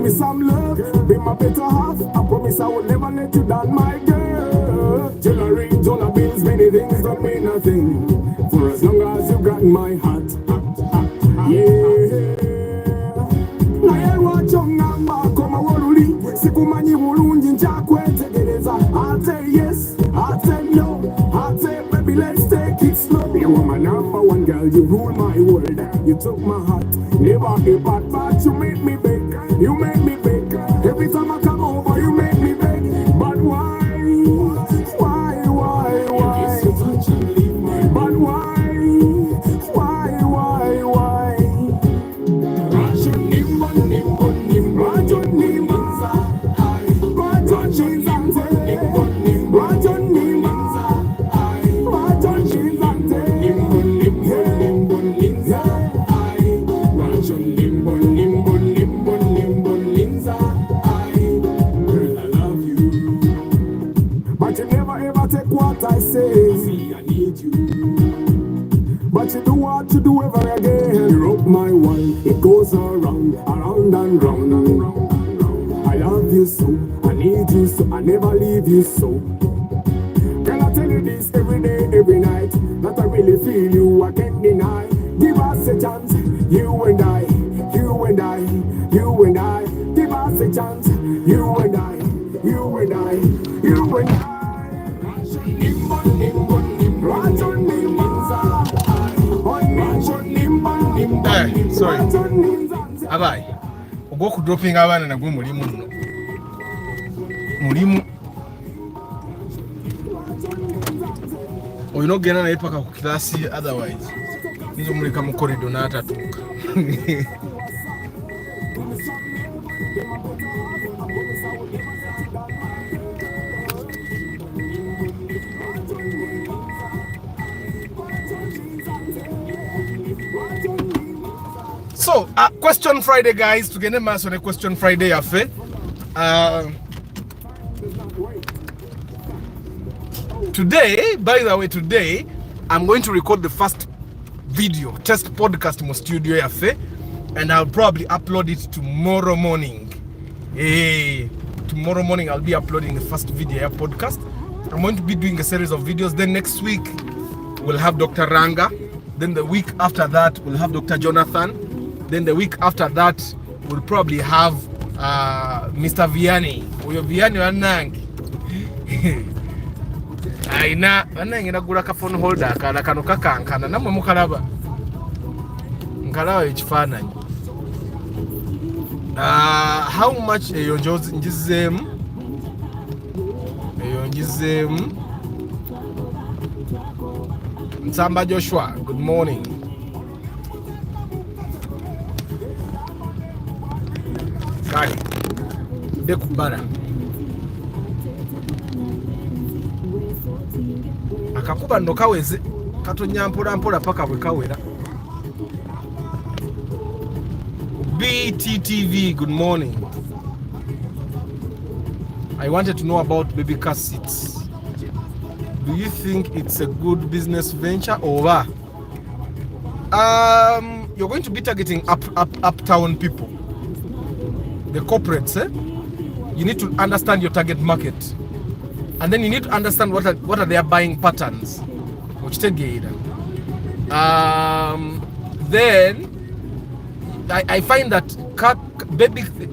Some love, be my better half. I promise I will never let you down, my girl. Jewelry, dollar bills, many things don't mean nothing for as long as you got my heart. Yeah. Naye wachongamba koma woluli sikumanyi bulungi njakwetegereza. I say yes, I say no, I say baby let's take it slow. You are my number one girl, you rule my world. You took my heart, never a bad part. You made me beg. You make me beg. Every time I come over, you make me beg. But why? But why? never again. You rock my world, it goes around, around and round. I love you so, I need you so, I never leave you so. Girl, I tell you this every day, every night, that I really feel you, I can't deny. Give us a chance, you and I, you and I, you and I. Give us a chance, you and I, you and I, you and I. Sorry. Abai. Ogwo ku dropping abana nagwe mulimu nno. Mulimu. Oyino gena naye paka ku class otherwise. Nizo muleka mu corridor n'atatuuka. So, question Friday, guys. Tugende maso ne question Friday yafe. Today, by the way, today I'm going to record the first video, test podcast in my studio yafe, and I'll probably upload it tomorrow morning. Hey, tomorrow morning I'll be uploading the first video podcast. I'm going to be doing a series of videos. Then next week we'll have Dr. Ranga. Then the week after that we'll have Dr. Jonathan. Then the week after that, we'll probably have Mr. Vianney. Uyo Vianney wanangi. Aina wanangi nagula ka phone holder akala kano kakankana namwe mukalaba. Nkalawa ekifaananyi. How much eyonjizemu? Nsamba Joshua, good morning. Kali de kubara akakuba ndo kaweze katonya mpola paka bwe kawera. BTTV, good morning. I wanted to know about baby car seats. Do you think it's a good business venture or what? You're going to be targeting uptown people. The corporates, you need to understand your target market, and then you need to understand what are their buying patterns. Then I find that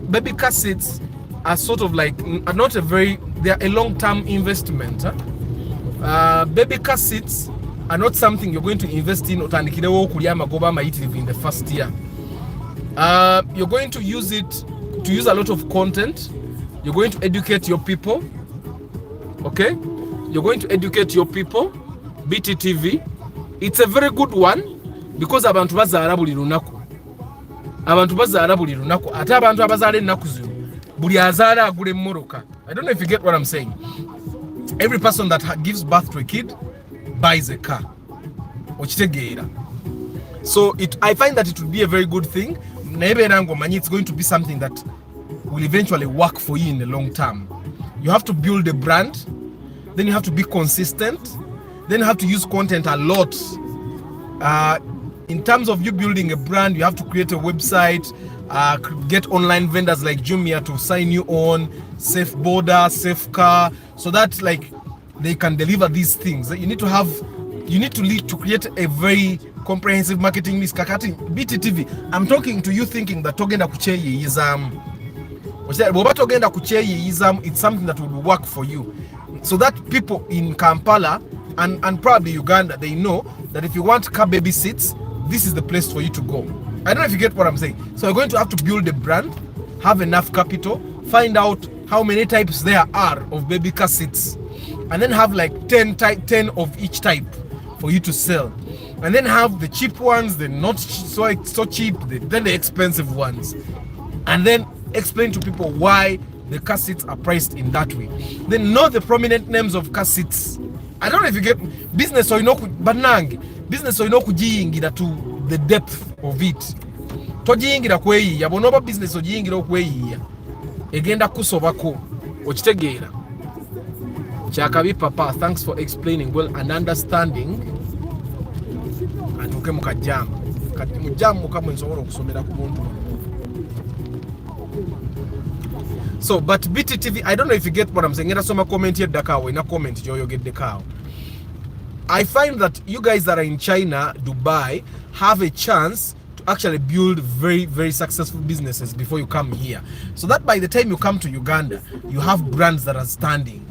baby car seats are sort of like they are a long-term investment. Baby car seats are not something you're going to invest in in the first year. You're going to use it to use a lot of content. You're going to educate your people. Okay? You're going to educate your people. BTTV. It's a very good one because abantu bazaala buli lunaku. Abantu bazaala buli lunaku. Ate abantu abazaala ennaku zino buli azaala agula emmoroka. I don't know if you get what I'm saying. Every person that gives birth to a kid buys a car. Okitegeera. So I find that it would be a very good thing. It's going to be something that will eventually work for you in the long term. You have to build a brand, then you have to be consistent, then you have to use content a lot. In terms of you building a brand, you have to create a website, get online vendors like Jumia to sign you on, safe border, safe car, so that like they can deliver these things. You need to create a very comprehensive marketing list. Kakati BTTV, I'm talking to you thinking that togenda kucheyi is it's something that will work for you, so that people in Kampala and probably Uganda, they know that if you want car baby seats, this is the place for you to go. I don't know if you get what I'm saying. So you're going to have to build a brand, have enough capital, find out how many types there are of baby car seats, and then have like 10 of each type for you to sell. And then have the cheap ones, the not so cheap, then the expensive ones. And then explain to people why the car seats are priced in that way. Then know the prominent names of car seats. I don't know if you get business or business or kujiyingira to the depth of it. Tojiyingira kweyiya, bonoba business ojiyingira okweyiya. Egenda kusobako. Okitegeera. Chakabi Papa, thanks for explaining well and understanding. And okay mukajam. kati mujamu kamwe nsobola okusomera ku muntu. So but BTTV, I don't know if you get what I'm saying. Era soma comment here Dakao, ina comment joyo get Dakao. I find that you guys that are in China, Dubai, have a chance to actually build very, very successful businesses before you come here. So that by the time you come to Uganda, you have brands that are standing.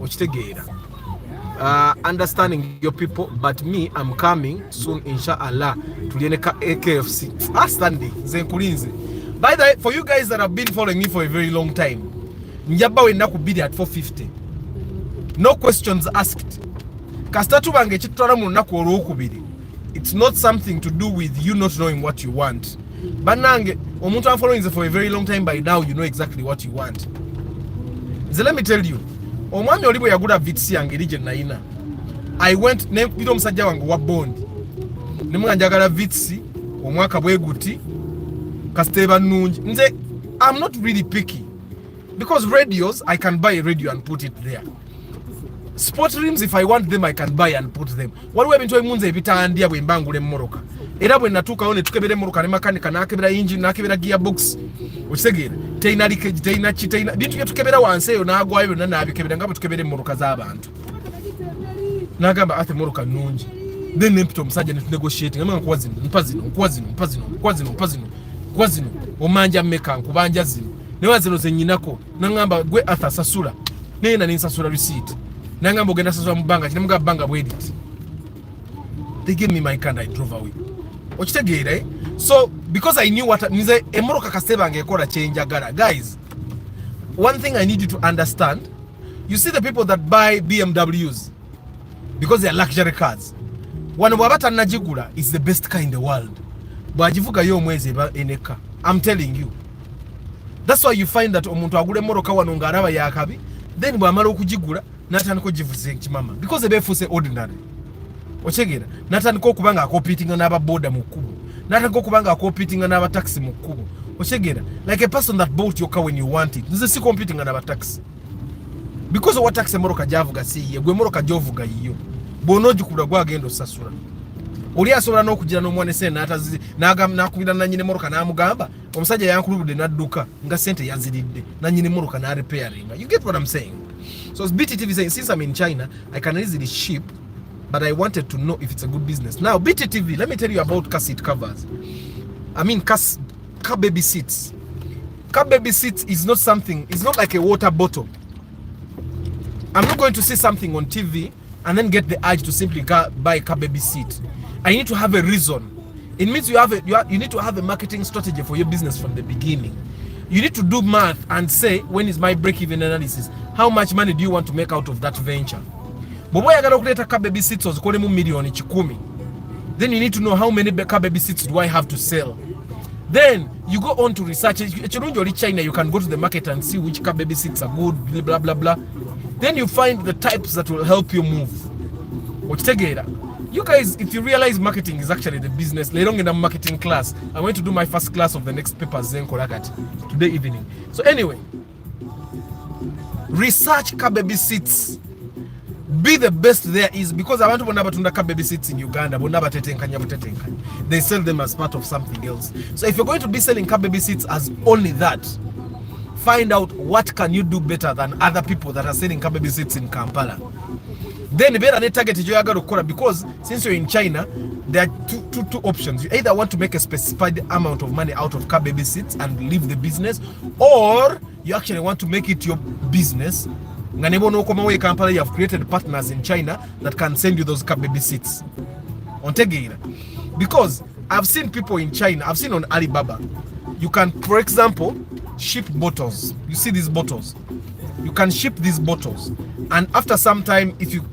Understanding your people, but me, I'm coming soon, inshallah, to the AKFC. Standing. By the way, for you guys that have been following me for a very long time, Njaba we naku bid at 450. No questions asked. Kastatu bange chitwala mu naku olwokubiri. It's not something to do with you not knowing what you want. Banange, omuntu am following for a very long time, by now you know exactly what you want. So let me tell you, omwami olibo yaguda vitsi yange region naina. I went ne bito musajja wange wa bond. Nemwa njagala vitsi omwaka bweguti kasteba nungi. Nze I'm not really picky. Because radios, I can buy a radio and put it there. Sport rims, if I want them, I can buy and put them. What we have been doing munze bitandia bwe mbangule mmoroka. Era bwe natuka one tukebere mmoroka ne makanika nakebera engine nakebera gearbox. Okisegera. Teina leakage, teina chiteina. Bitu tukebera wanseyo nagwayo na nabikebera ngabo tukebere mmoroka z'abantu. Nagamba ate mmoroka nungi. Then nempito musajja ne negotiating. Amanga kwazino. Omanja mmeka nkubanja zino. Newaze noze nyinako nangamba gwe athasasula nena ninsasula receipt nangamba ogenda sasula mubanga kinemuga banga bwedit. They gave me my card, I drove away. Okitegeera eh? So because I knew what nize emoroka kaseba ngekola change agala. Guys, one thing I need you to understand, you see the people that buy BMWs because they are luxury cars. One wabata najigula is the best car in the world. Bwajivuga yo mwezi eneka. I'm telling you. That's why you find that omuntu agule moroka wano ngaraba yakabi, then bwamala okujigula natandika jivuze kimama because ebefuse ordinary. Ochegera natandika okubanga akopitinga n'aba boda mukubu, natandika okubanga akopitinga n'aba taxi mukubu. Ochegera like a person that bought your car when you want it. This is competing n'aba taxi because of what taxi moroka javuga si ye gwe moroka jovuga yiyo bonoji kula gwagendo sasura. Oli asobola n'okugira n'omwana sente n'atazi n'akubira na nyine moroka n'amugamba omusajja yankulubudde n'adduka nga sente yaziridde na nyine moroka na repairing. You get what I'm saying? So BTTV saying since I'm in China I can easily ship, but I wanted to know if it's a good business. Now BTTV, let me tell you about car seat covers. I mean car baby seats. Car baby seats is not something, it's not like a water bottle. I'm not going to see something on TV and then get the urge to simply buy a car baby seat. I need to have a reason. It means you need to have a marketing strategy for your business from the beginning. You need to do math and say, when is my break-even analysis? How much money do you want to make out of that venture? But when you got to create a car baby seats, then you need to know how many car baby seats do I have to sell. Then you go on to research. If you're in China, you can go to the market and see which car baby seats are good, blah, blah, blah. Then you find the types that will help you move. You guys, if you realize marketing is actually the business, later on in a marketing class, I'm going to do my first class of the next papers then today evening. So anyway, research car baby seats. Be the best there is, because I want to know car baby seats in Uganda. They sell them as part of something else. So if you're going to be selling car baby seats as only that, find out what can you do better than other people that are selling car baby seats in Kampala. Then you better target your, because since you're in China, there are two options. You either want to make a specified amount of money out of car baby seats and leave the business, or you actually want to make it your business. You have created partners in China that can send you those car baby seats. Because I've seen people in China, I've seen on Alibaba, you can, for example, ship bottles. You see these bottles? You can ship these bottles, and after some time, if you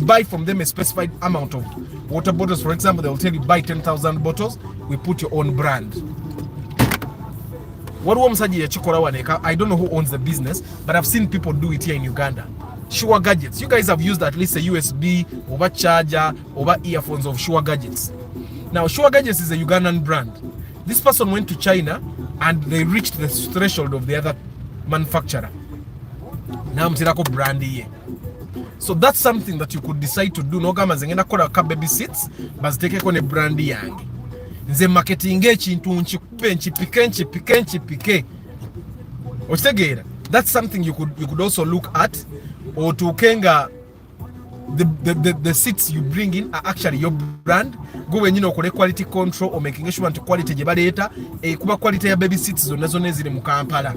buy from them a specified amount of water bottles, for example, they will tell you buy 10,000 bottles, we put your own brand. I don't know who owns the business, but I've seen people do it here in Uganda. Sure Gadgets, you guys have used at least a USB over charger over earphones of Sure Gadgets. Now Sure Gadgets is a Ugandan brand. This person went to China and they reached the threshold of the other manufacturer. Now mtirako brand here. So that's something that you could decide to do. No kama zingine kola car baby seats, but take on a brand yangi. nze marketing ekintu nkikupe nchipike okitegeera. That's something you could also look at, or to kenga the seats you bring in are actually your brand. Go when you know quality control or making sure to quality je baleta kuba quality ya baby seats zonna ziri mu Kampala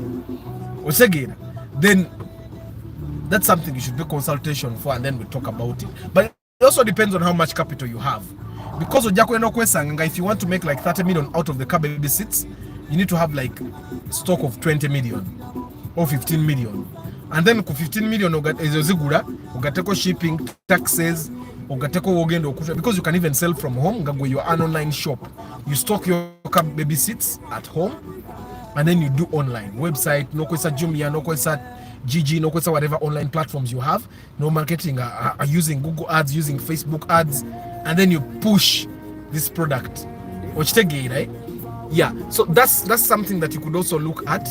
okitegeera. Then that's something you should do consultation for, and then we talk about it. But it also depends on how much capital you have, because ojja no kwesanga if you want to make like 30 million out of the car baby seats, you need to have like stock of 20 million or 15 million, and then ku 15 million ezo zigula ogateko shipping, taxes, ogateko wogendo okuta, because you can even sell from home. Ngagwe your online shop, you stock your car baby seats at home, and then you do online website, no kwesa Jumia, no kwesa GG, no kwesa whatever online platforms you have, no marketing, are using Google ads, using Facebook ads, and then you push this product ochitegeera, right? Yeah, so that's something that you could also look at.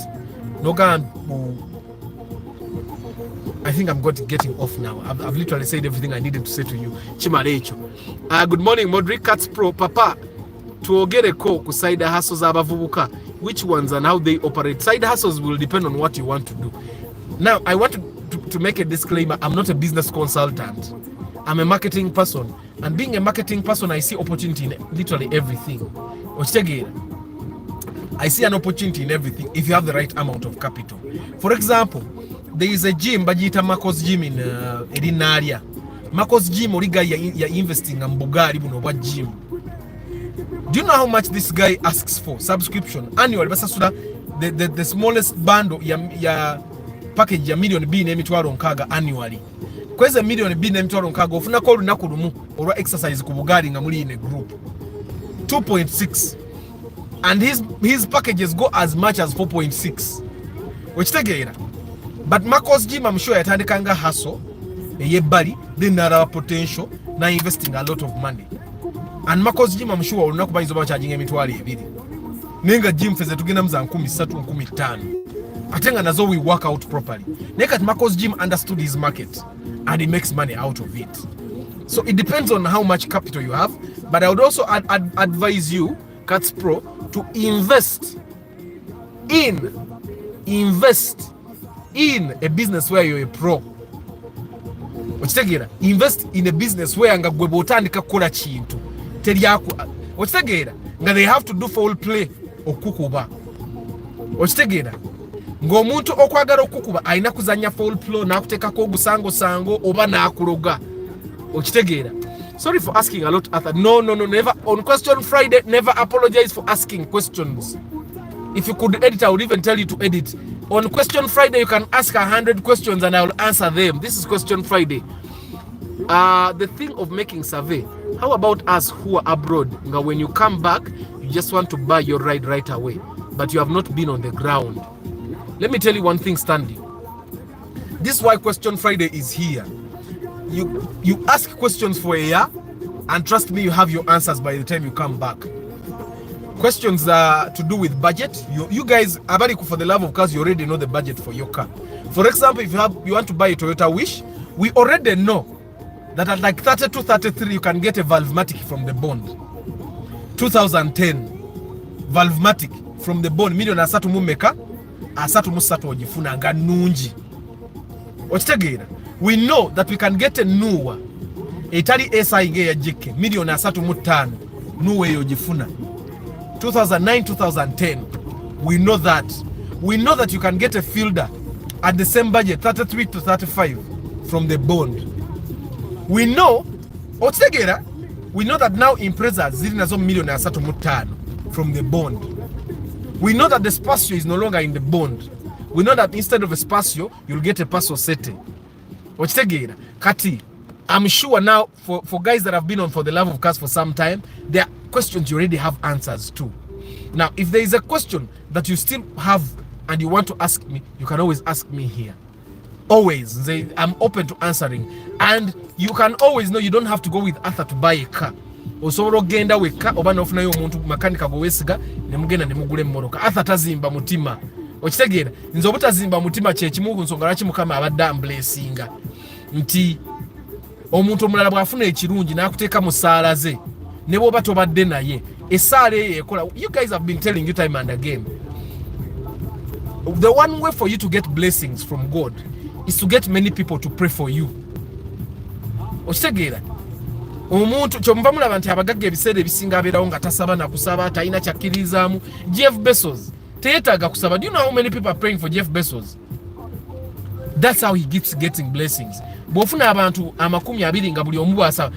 I think I'm getting off now. I've literally said everything I needed to say to you. Chimalecho. Good morning, Modric Cats Pro. Papa, tuogereko ku side hustles abavubuka. Which ones and how they operate? Side hustles will depend on what you want to do. Now, I want to make a disclaimer. I'm not a business consultant. I'm a marketing person. And being a marketing person, I see opportunity in literally everything. I see an opportunity in everything if you have the right amount of capital. For example, there is a gym, Bajita Marcos Gym in Erinaria. Marcos Gym, Origa, you're investing in Bugari, what gym. Do you know how much this guy asks for? Subscription, annual, the smallest bundle, ya package, ya million B name to Kaga annually. Kweza million B name to Kaga, ofuna call Nakurumu, or exercise Kubugari, Namuli in a group. 2.6. And his packages go as much as 4.6. Which again, but Marcos Gym, I'm sure yatandikanga hustle yebali, then there potential na investing a lot of money. And Marcos Gym, I'm sure ulina kuba izoba charging emitwali ebiri. Nenga gym feze tugenda mza 13 15. Atenga nazo we work out properly. Nekat Marcos Gym understood his market and he makes money out of it. So it depends on how much capital you have, but I would also advise you, Cats Pro, to invest in a business where you're a pro. Ochitegera, invest in a business where nga gwe botandika kola kintu teri yako. Ochitegera, nga they have to do foul play okukuba. Ochitegera, ng'omuntu okwagala okukuba alina kuzanya foul play nakutekako ogusango oba nakuloga. Ochitegera. Sorry for asking a lot, Arthur. No, never. On Question Friday, never apologize for asking questions. If you could edit, I would even tell you to edit. On Question Friday, you can ask 100 questions and I will answer them. This is Question Friday. The thing of making survey. How about us who are abroad? Now, when you come back, you just want to buy your ride right away, but you have not been on the ground. Let me tell you one thing, Stanley. This is why Question Friday is here. You ask questions for a year, and trust me, you have your answers by the time you come back. Questions to do with budget. You guys, Abariku, for the love of cars, you already know the budget for your car. For example, if you want to buy a Toyota Wish, we already know that at like 32, 33, you can get a Valvematic from the bond. 2010 Valvematic from the bond. Million asatu mumeka, asatu musatu ojifuna nga nunji. Ochitegera. We know that we can get a newer etali esa inge ya jike milioni 3.5 nuwe yojifuna 2009 2010. We know that you can get a fielder at the same budget 33 to 35 from the bond. We know that now Impreza zili nazo milioni 3.5 from the bond. We know that the Spacio is no longer in the bond. We know that instead of a Spacio you'll get a Paso Sete. Kati, I'm sure now for guys that have been on For the Love of Cars for some time, there are questions you already have answers to. Now, if there is a question that you still have and you want to ask me, you can always ask me here. Always. I'm open to answering. And you can always know you don't have to go with Arthur to buy a car. Osoro genda weka obana ofuna yo muntu makanika go wesiga nemugenda nemugule mmoroka. Arthur tazimba mutima. Okitegera nze obutazimba mutima kyekimu nsonga laki mukama abadde blessinga nti omuntu omulala bwafuna ekirungi nakuteeka mu ssaala ze ne bwoba tobadde naye esaale ekola. You guys have been telling you time and again, the one way for you to get blessings from God is to get many people to pray for you. Okitegeera omuntu kyomva mulaba nti abagagga ebiseera ebisinga abeerawo nga tasaba na kusaba talina kyakkirizaamu. Jeff Bezos teyeetaaga kusaba. Do you know how many people are praying for Jeff Bezos? That's how he keeps getting blessings. Bw'ofuna abantu 20 nga buli omu bw'asaba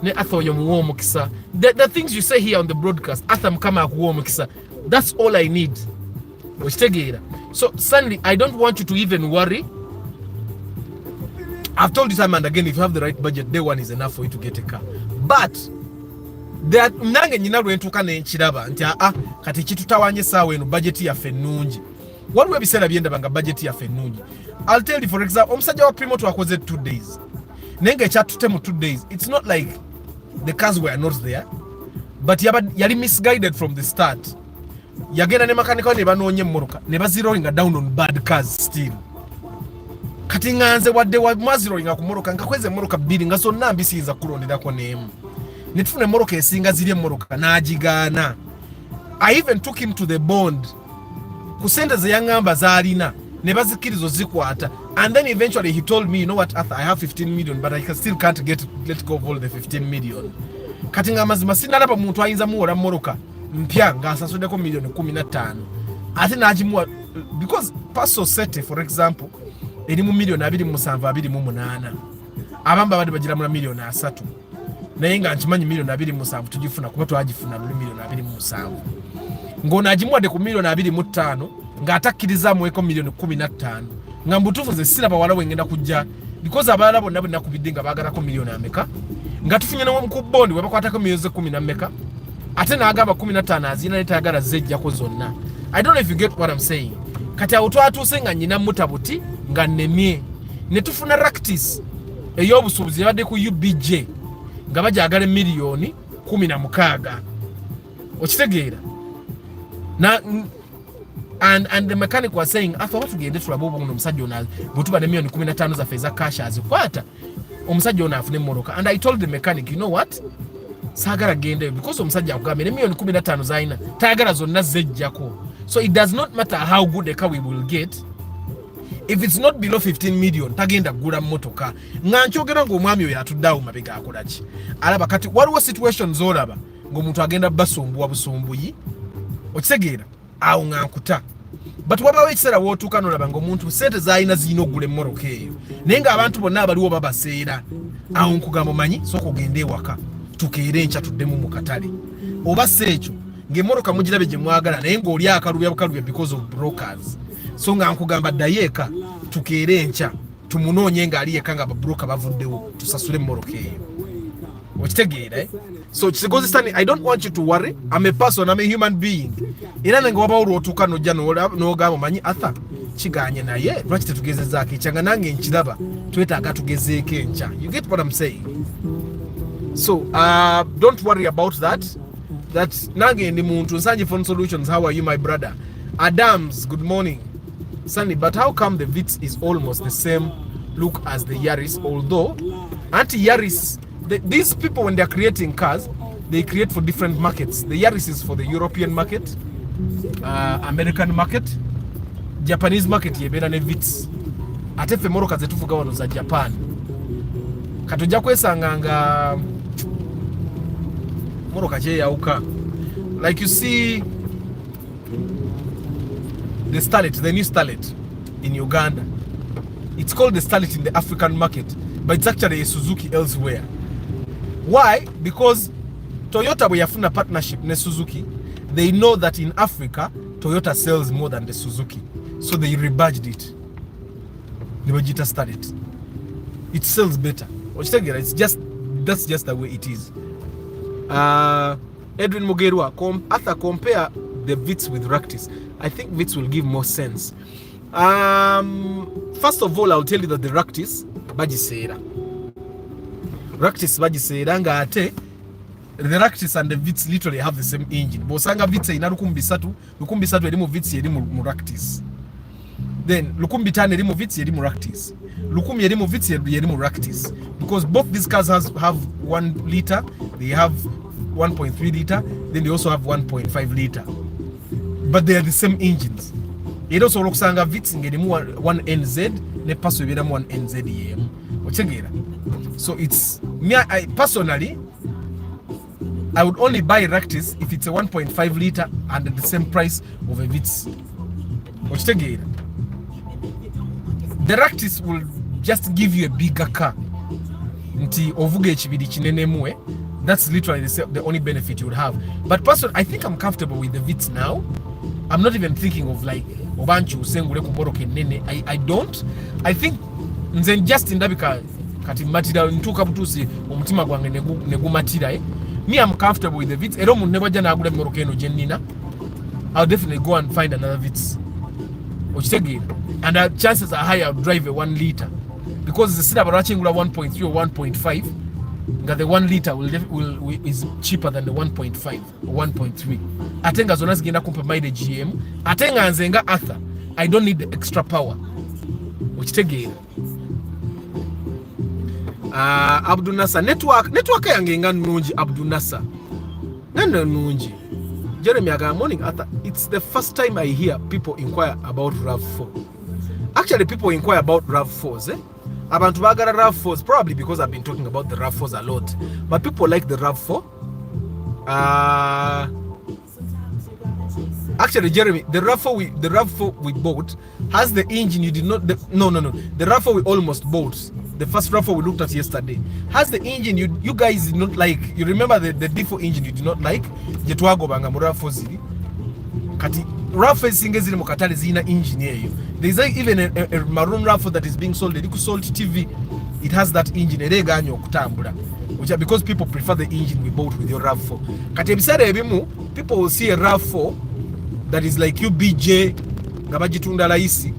ne Arthur oyo muwa omukisa. The things you say here on the broadcast, Arthur mukama akuwa omukisa, that's all I need. Okitegeera. So suddenly I don't want you to even worry. I've told you time and again, if you have the right budget, day one is enough for you to get a car. But that nange nyina lwentuka n'enkiraba nti kati kitutawanye saawa eno budget yaffe ennungi. Waliwo ebiseera byendaba nga budget yaffe ennungi. I'll tell you, for example, omusajja wa Primo twakoze 2 days. Naye ng'ekyatutte mu 2 days, it's not like the cars were not there, but yali misguided from the start. Yagenda ne makanika ne banoonye emmoroka ne baziroinga down on bad cars still. Kati nganze wadde wa maziroinga ku mmoroka nkakweze emmoroka 2 nga zonna mbisiiza kulonderako n'emu. Ne tufuna emmoroka esinga ziri emmoroka n'agigaana. I even took him to the bond. Ku sente ze yaŋŋamba z'alina ne bazikkirizo zikwata. And then eventually he told me, you know what, Arthur, I have 15 million, but I still can't let go of all the 15 million. Kati nga mazima sinalaba muntu ayinza muwola mmoroka mpya ng'asasuddeko million 15. Ate n'agimuwa because Paso Sete, for example, erimu million 2728. Abamu babadde bagiramula million 3. Naye nga nkimanyi million 27 tugifuna kuba twagifuna million 27. Ng'ono agimuwadde ku million 25 ng'atakkiriza eko million 15. Nga mbutuufu ze siraba wala wengenda kujja because abalala bonna bonna kubidde nga baagalako million ameka nga tufunye n'omu ku bondi we bakwatako million 10 na meka ate n'agamba 15 azina netayagala zejjako zonna. I don't know if you get what I'm saying. Kati awo twatuuse nga nnyina mutabuti nga nnemye ne tufuna practice ey'obusuubuzi yabadde ku UBJ nga bagyagala million 16. Okitegeera na and the mechanic was saying after what tugende tulaba obuno omusajja ono bwetuba ne million 15 zaffe eza cash azikwata omusajja ono afune mmoroka. And I told the mechanic, you know what, saagala gendeyo because omusajja akugambye ne million 15 zalina tayagala zonna zejjako. So it does not matter how good a car we will get, if it's not below 15 million tagenda kugula mmotoka. Nga nkyogera ng'omwami oyo atuddeawo mabega akola ki alaba. Kati waliwo situations olaba ng'omuntu agenda basumbuwa busumbuyi, okitegeera awo nga nkuta. But wabawo ekiseera wootuuka n'olaba ng'omuntu sente z'alina zirina okugula emmoroka eyo naye ng'abantu bonna abaliwo babaseera. Awo nkugamba omanyi sooka ogende ewaka tukeere enkya tuddemu mu katale oba si ekyo ng'emmoroka mugirabe gye mwagala naye ng'oli akalubya because of brokers. So nga nkugamba ddayo eka tukeere enkya tumunoonye ng'ali eka nga ababroka bavuddewo tusasule emmoroka eyo. Okitegeera eh? So kisigozesani, I don't want you to worry. I'm a person, I'm a human being. Era nange wabawo lw'otuuka n'ojja n'ogamba omanyi Arthur kiganye naye lwaki tetugezezaako ekyanga nange nkiraba twetaaga tugezeeko enkya. You get what I'm saying? So don't worry about that. Nange ndi muntu nsanje phone solutions. How are you my brother? Adams, good morning. Sunny, but how come the Vitz is almost the same look as the Yaris, although anti-Yaris, these people when they're creating cars, they create for different markets. The Yaris is for the European market, American market, Japanese market yebera ne Vitz. Ate fe moroka zetufuga wano za Japan. Katujja kwesanga nga moroka kye yauka. Like you see the Starlet, the new Starlet in Uganda. It's called the Starlet in the African market, but it's actually a Suzuki elsewhere. Why? Because Toyota bwe yafuna partnership ne Suzuki, they know that in Africa Toyota sells more than the Suzuki, so they rebadged it. Nebagita Starlet. It sells better. It's just, that's just the way it is. Edwin Mugerwa, Arthur, compare the Vitz with Ractis. I think Vitz will give more sense. First of all, I'll tell you that the Ractis bagiseera. Ractis bagiseera nga ate the Ractis and the Vitz literally have the same engine. Bosanga Vitz ina 13 eri mu Vitz eri mu Ractis. Then 15 eri mu Vitz eri mu Ractis. 10 eri mu Vitz eri mu Ractis. Because both these cars have 1 liter, they have 1.3 liter, then they also have 1.5 liter, but they are the same engines. It also looks like Vitz ngerimu 1NZ ne Passo ebiramu 1NZ yemu ochegera. So it's me, I personally I would only buy Ractis if it's a 1.5 liter and at the same price of a Vitz ochegera. The Ractis will just give you a bigger car nti ovuga ekibiri kinene muwe. That's literally the only benefit you would have. But personally, I think I'm comfortable with the Vitz now. I'm not even thinking of like obanchu usengule kumoroke nene. I don't. I think nze just ndabika kati matira ntuka butusi omutima gwange negumatira me, I'm comfortable with the Vitz. Ero munne bajja nagula moroke eno jennina. I'll definitely go and find another Vitz. And the chances are high I'll drive a 1 liter because the sida barachingula 1.3 or 1.5. That the 1 liter is cheaper than the 1.5 or 1.3. Atenga zona zigenda kumpa mileage GM. Atenga nzenga Arthur. I don't need the extra power. Ochitegeera. Abdul Nasser network yange nga nungi Abdul Nasser. Nenda nungi. Jeremy aga morning Arthur. It's the first time I hear people inquire about RAV4. Actually people inquire about RAV4s, Abantu bagala RAV4s probably because I've been talking about the RAV4s a lot. But people like the RAV4. Actually, Jeremy, the RAV4 we bought has the engine you did not. No. The RAV4 we almost bought. The first RAV4 we looked at yesterday has the engine you guys did not like. You remember the default engine you did not like? Jetwago banga mu RAV4 zili. Kati RAV4 zingezili mu katale zina engine yeyo. There's even a maroon RAV4 that is being sold. It sold TV. It has that engine. Which are because people prefer the engine we bought with your RAV4. People will see a RAV4 that is like UBJ. Gabajitunda laisi.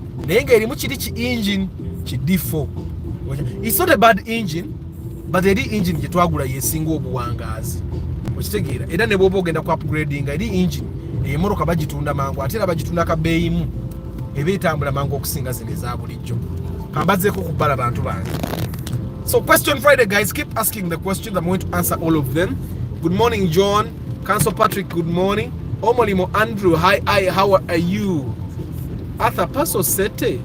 Engine D4. It's not a bad engine, but the engine jetwagula yesingo obuwangazi. Okitegera. Era ne bobo genda ku upgrading engine. Emoroka bagitunda mangu atera bagitunda ka beyimu. Ebitambula mangu okusinga zine za bulijjo. Kambazeeko kubala bantu bange. So question Friday, guys, keep asking the questions. I'm going to answer all of them. Good morning, John. Council Patrick, good morning. Omolimo Andrew, hi, how are you? Arthur Paso Sete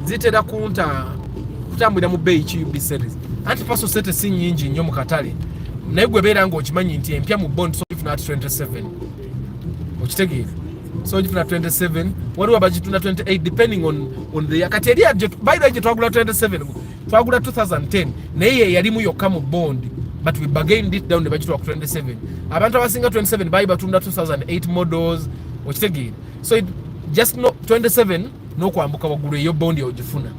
zitera kutambulira mu bay QB series. Anti Paso Sete si nyingi nnyo mu katale. Naye gwe beera nga okimanyi nti empya mu bond so if not 27. Okitegeera. So if not 27, what about bagitunda 28 depending on the kati eri by the way twagula 27 twagula 2010 naye yalimu yokka mu bond but we bargained it down ne bagitwa ku 27. Abantu abasinga 27 bayi batunda 2008 models okitegeera. So it just no 27 no kwambuka wagulu eyo bond yogifuna.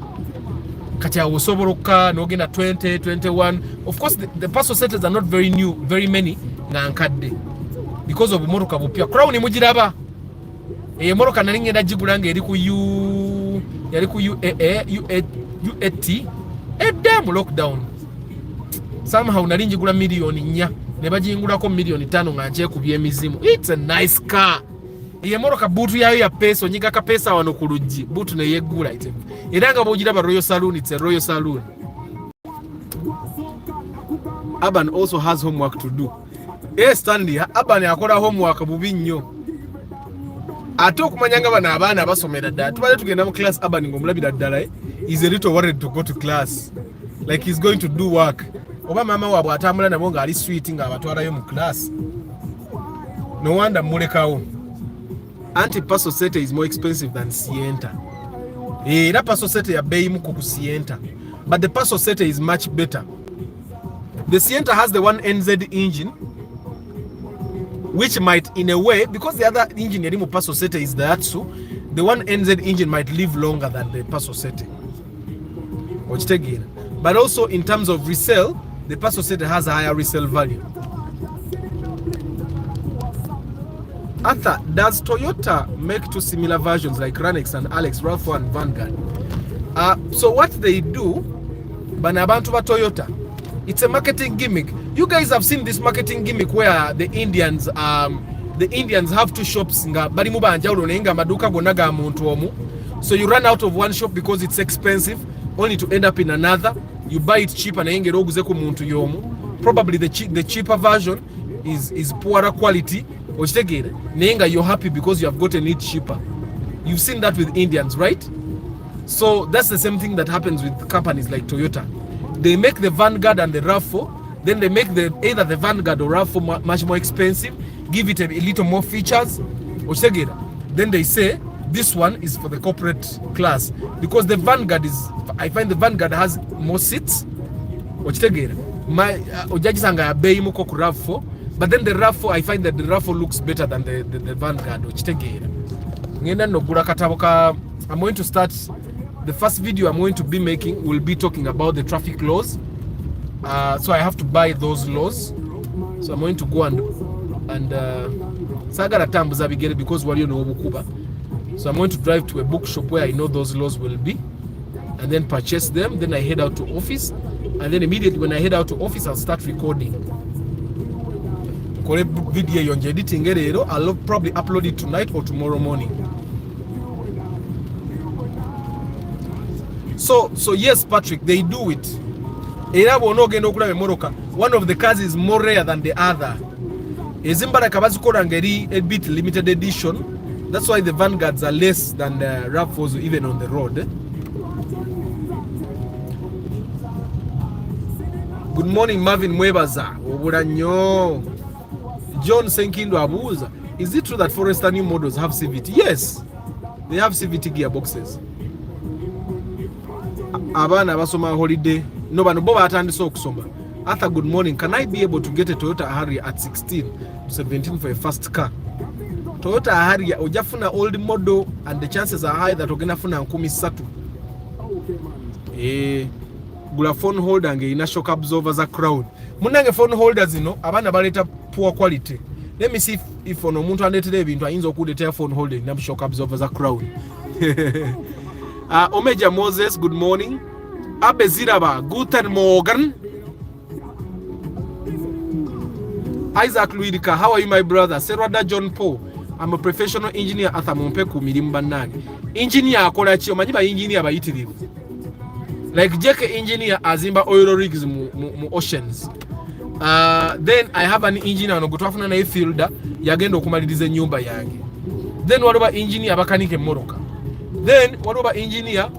Kati awo soboloka nogenda 20 21. Of course the Paso setters are not very new, very many nga nkadde because of motoka bupya. Crown mujiraba moroka nali ngenda jigulanga eri ku yali ku UAT edam lockdown. Somehow nali njigula milioni 4 ne bajingulako milioni 5 nga nje kubye emizimu. It's a nice car. Moroka butu yayo ya pesa nyiga ka pesa wano ku luggi butu ne yegula ite. Era nga bojiraba Royal Saloon, it's a Royal Saloon. Aban also has homework to do. Stanley Aban akola homework bubi nnyo. Ate okumanyanga bana abaana basomera ddala tubale tugenda mu class Aban ngomulabira ddala is a little worried to go to class like he's going to do work. Oba mama waabwe atambula nabo nga ali sweet nga abatwalayo mu class. No wonder mulekawo. Anti Paso Sete is more expensive than Sienta. Era Paso Sete ya bei muko ku Sienta. But the Paso Sete is much better. The Sienta has the 1NZ engine, which might, in a way, because the other engine yalimu Paso Sete is the Atsu, the 1NZ engine might live longer than the Paso Sete. But also in terms of resale, the Paso Sete has a higher resale value. Arthur, does Toyota make two similar versions like Ranex and Alex, RAV4 and Vanguard? So what they do, banabantu ba Toyota, it's a marketing gimmick. You guys have seen this marketing gimmick where the Indians have two shops nga bali mu banjawulo naye nga amaduuka gonna ga muntu omu. So you run out of one shop because it's expensive, only to end up in another. You buy it cheaper naye ngera oguze ku muntu y'omu. Probably the cheaper version is poorer quality, ochitegere nenga you're happy because you have gotten it cheaper. You've seen that with Indians, right? So that's the same thing that happens with companies like Toyota. They make the Vanguard and the RAV4, then they make either the Vanguard or RAV4 much more expensive, give it a little more features, ochitegere. Then they say this one is for the corporate class because the Vanguard I find the Vanguard has more seats, ochitegere. Ojajisanga ya bei muko ku RAV4, but then the RAV4 I find that the RAV4 looks better than the Vanguard, ochitegere. Ngenda nogura katabo ka. I'm going to start the first video I'm going to be making will be talking about the traffic laws. So I have to buy those laws. So I'm going to go and sagara tambuza bigere because waliyo no obukuba. So I'm going to drive to a bookshop where I know those laws will be, and then purchase them. Then I head out to office, and then immediately when I head out to office, I'll start recording. Kore video yonje editing erero, I'll probably upload it tonight or tomorrow morning. So yes, Patrick, they do it. One of the cars is more rare than the other. Ezimbara kabazikora ngeri a bit limited edition. That's why the Vanguards are less than the RAV4s even on the road. Good morning, Marvin Mwebaza. Oburanyo. John Senkindo Abuza. Is it true that Forester new models have CVT? Yes, they have CVT gearboxes. Abana basoma holiday. No, but no batandise okusoma. Arthur, good morning. Can I be able to get a Toyota Harrier at 16 to 17 for a fast car? Toyota Harrier ojafuna old model and the chances are high that ogena funa 13. Gula phone holder nge ina shock absorber za Crown. Munange phone holders abana baleta poor quality. Let me see if ono muntu andetera ebintu ayinza okuleetera phone holder na shock absorber za Crown. Omeja Moses, good morning. Abeziraba, guten Morgen. Isaac Luidika, how are you, my brother? Serwada John Paul, I'm a professional engineer at Amompeku Mirimbanani. Engineer akola chi omanyi ba engineer bayitirivu. Like Jake engineer azimba oil rigs mu oceans. Then I have an engineer no gutwafuna na fielder yagenda okumaliriza nyumba yange. Then waliba engineer abakanike moroka. Then waliba engineer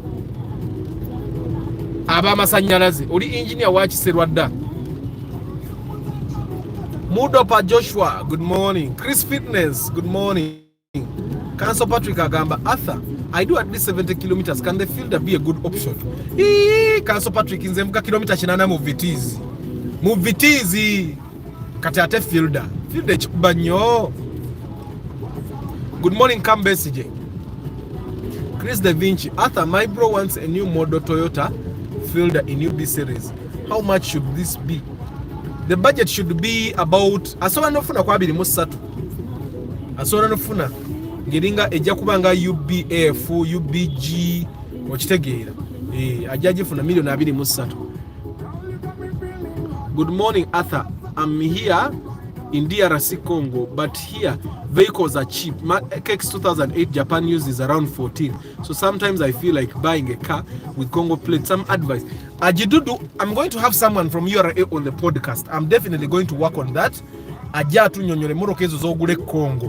aba masanyalaze. Oli engineer wa Kiserwadda. Mudopa Joshua, good morning. Chris Fitness, good morning. Council Patrick Agamba, Arthur, I do at least 70 kilometers. Can the fielder be a good option? Council Patrick inzemka kilomita chinana muvitizi. Muvitizi. Katate fielder. Fielder chikubanyo. Good morning, Kambe CJ. Chris Da Vinci, Arthur, my bro wants a new model Toyota fielder in new B series. How much should this be? The budget should be about asola nofuna kwa 23. Asola nofuna ngiringa ejja kubanga UBF, UBG okitegeera. Ajaje funa million 23. Good morning, Arthur. I'm here in DRC Congo, but here vehicles are cheap. My KX 2008 Japan uses around 14. So sometimes I feel like buying a car with Congo plates. Some advice. Ajidudu, I'm going to have someone from URA on the podcast. I'm definitely going to work on that. Ajatu nyonyole morokezo zogule Congo.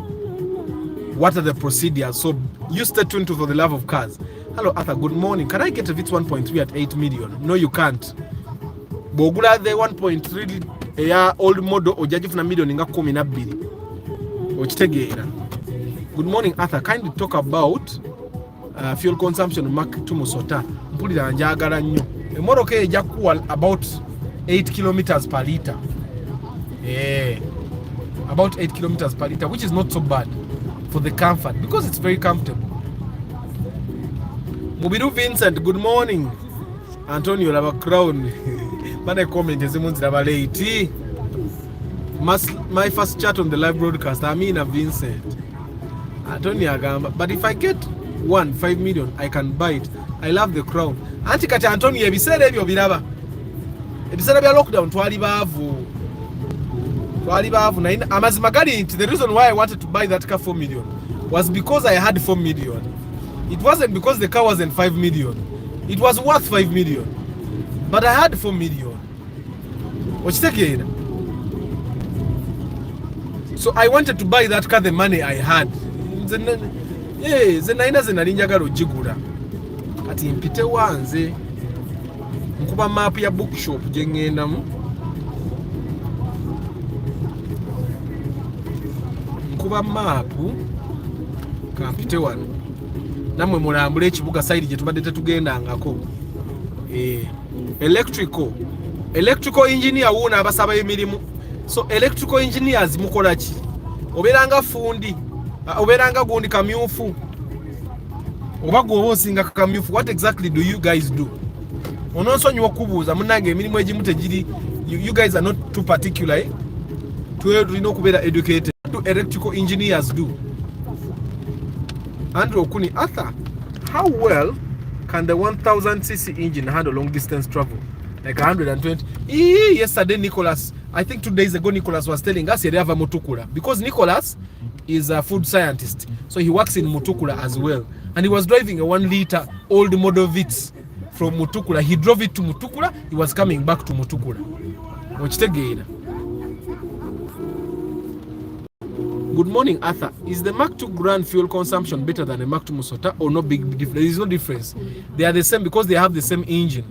What are the procedures? So you stay tuned for the love of cars. Hello Arthur, good morning. Can I get a VITS 1.3 at 8 million? No, you can't. Bogula the 1.3 ya old model ojajifuna million nga 12. Okitegeera. Good morning Arthur, kindly talk about fuel consumption Mark 2 Musota. Mpulira njagala nnyo. Emoroka ejja kuwa about 8 kilometers per liter. About 8 kilometers per liter, which is not so bad for the comfort because it's very comfortable. Mubiru Vincent, good morning. Antonio lava Crown. Mane comment ezimunzi lava late. My first chat on the live broadcast, Amina Vincent. Antonio agamba, but if I get 5 million, I can buy it. I love the Crown. Anti kati Antonio ebiseera ebyo biraba. Ebiseera bya lockdown twali baavu. Na amazima gali nti the reason why I wanted to buy that car 4 million was because I had 4 million. It wasn't because the car wasn't 5 million. It was worth 5 million. But I had 4 million. Okitegeera. So I wanted to buy that car the money I had. Ze naina ze nali njagala ogigula. Kati mpite wanze. Nkuba map ya bookshop gye ngendamu. Nkuba map kampite wano. Namwe mulambula ekibuga side gye tubadde tetugendangako. Electrical engineer wuuna abasaba emirimu. So electrical engineers mukola ki? Oberanga fundi, oberanga gundi kamyufu. Oba gwoba osinga kamyufu, what exactly do you guys do? Ononsonyi okubuuza munange emirimu egimu tegiri, you guys are not too particular, eh? Tulina okubeera educated. What do electrical engineers do? Andrew Okuni, Arthur, how well can the 1000cc engine handle long distance travel? Like 120. Yesterday, Nicholas, I think 2 days ago, Nicholas was telling us he have Mutukula. Because Nicholas is a food scientist. So he works in Mutukula as well. And he was driving a 1 liter old model Vitz from Mutukula. He drove it to Mutukula. He was coming back to Mutukula. Watch the again. Good morning, Arthur. Is the Mark II Grande fuel consumption better than the Mark II Musota or no big difference? There is no difference. They are the same because they have the same engine.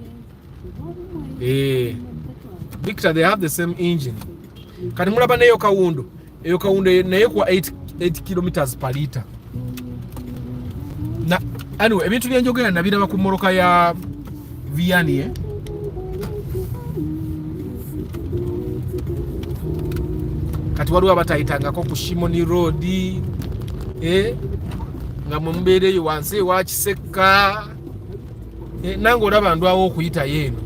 Victor, they have the same engine. Kati mulaba neyo kawundo. Eyo kawundo nayo kwa 8 kilometers per liter. Na anyway, ebintu byenjogera nabiraba ku moroka ya Vianney, eh? Kati waliwo abatayitangako ku Shimoni Road, nga mu mbeereyo wansi wa Kiseka, nange olaba ndwawo okuyita yeeno.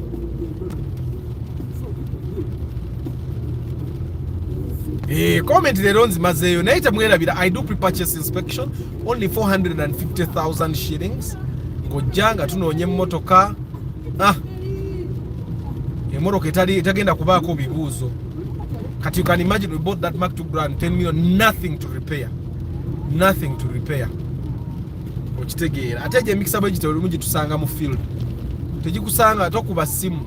Comment leero nzimazeeyo naye temwerabira. I do pre-purchase inspection only 450,000 shillings. Ng'ojja nga tunoonya emmotoka. Emmotoka etagenda kubaako bibuuzo. Kati you can imagine we bought that Mark II Grande 10 million, nothing to repair. Nothing to repair. Okitegeera. Ate gye mixer bwe olumu gye tusanga mu field. Tegikusanga tokuba simu.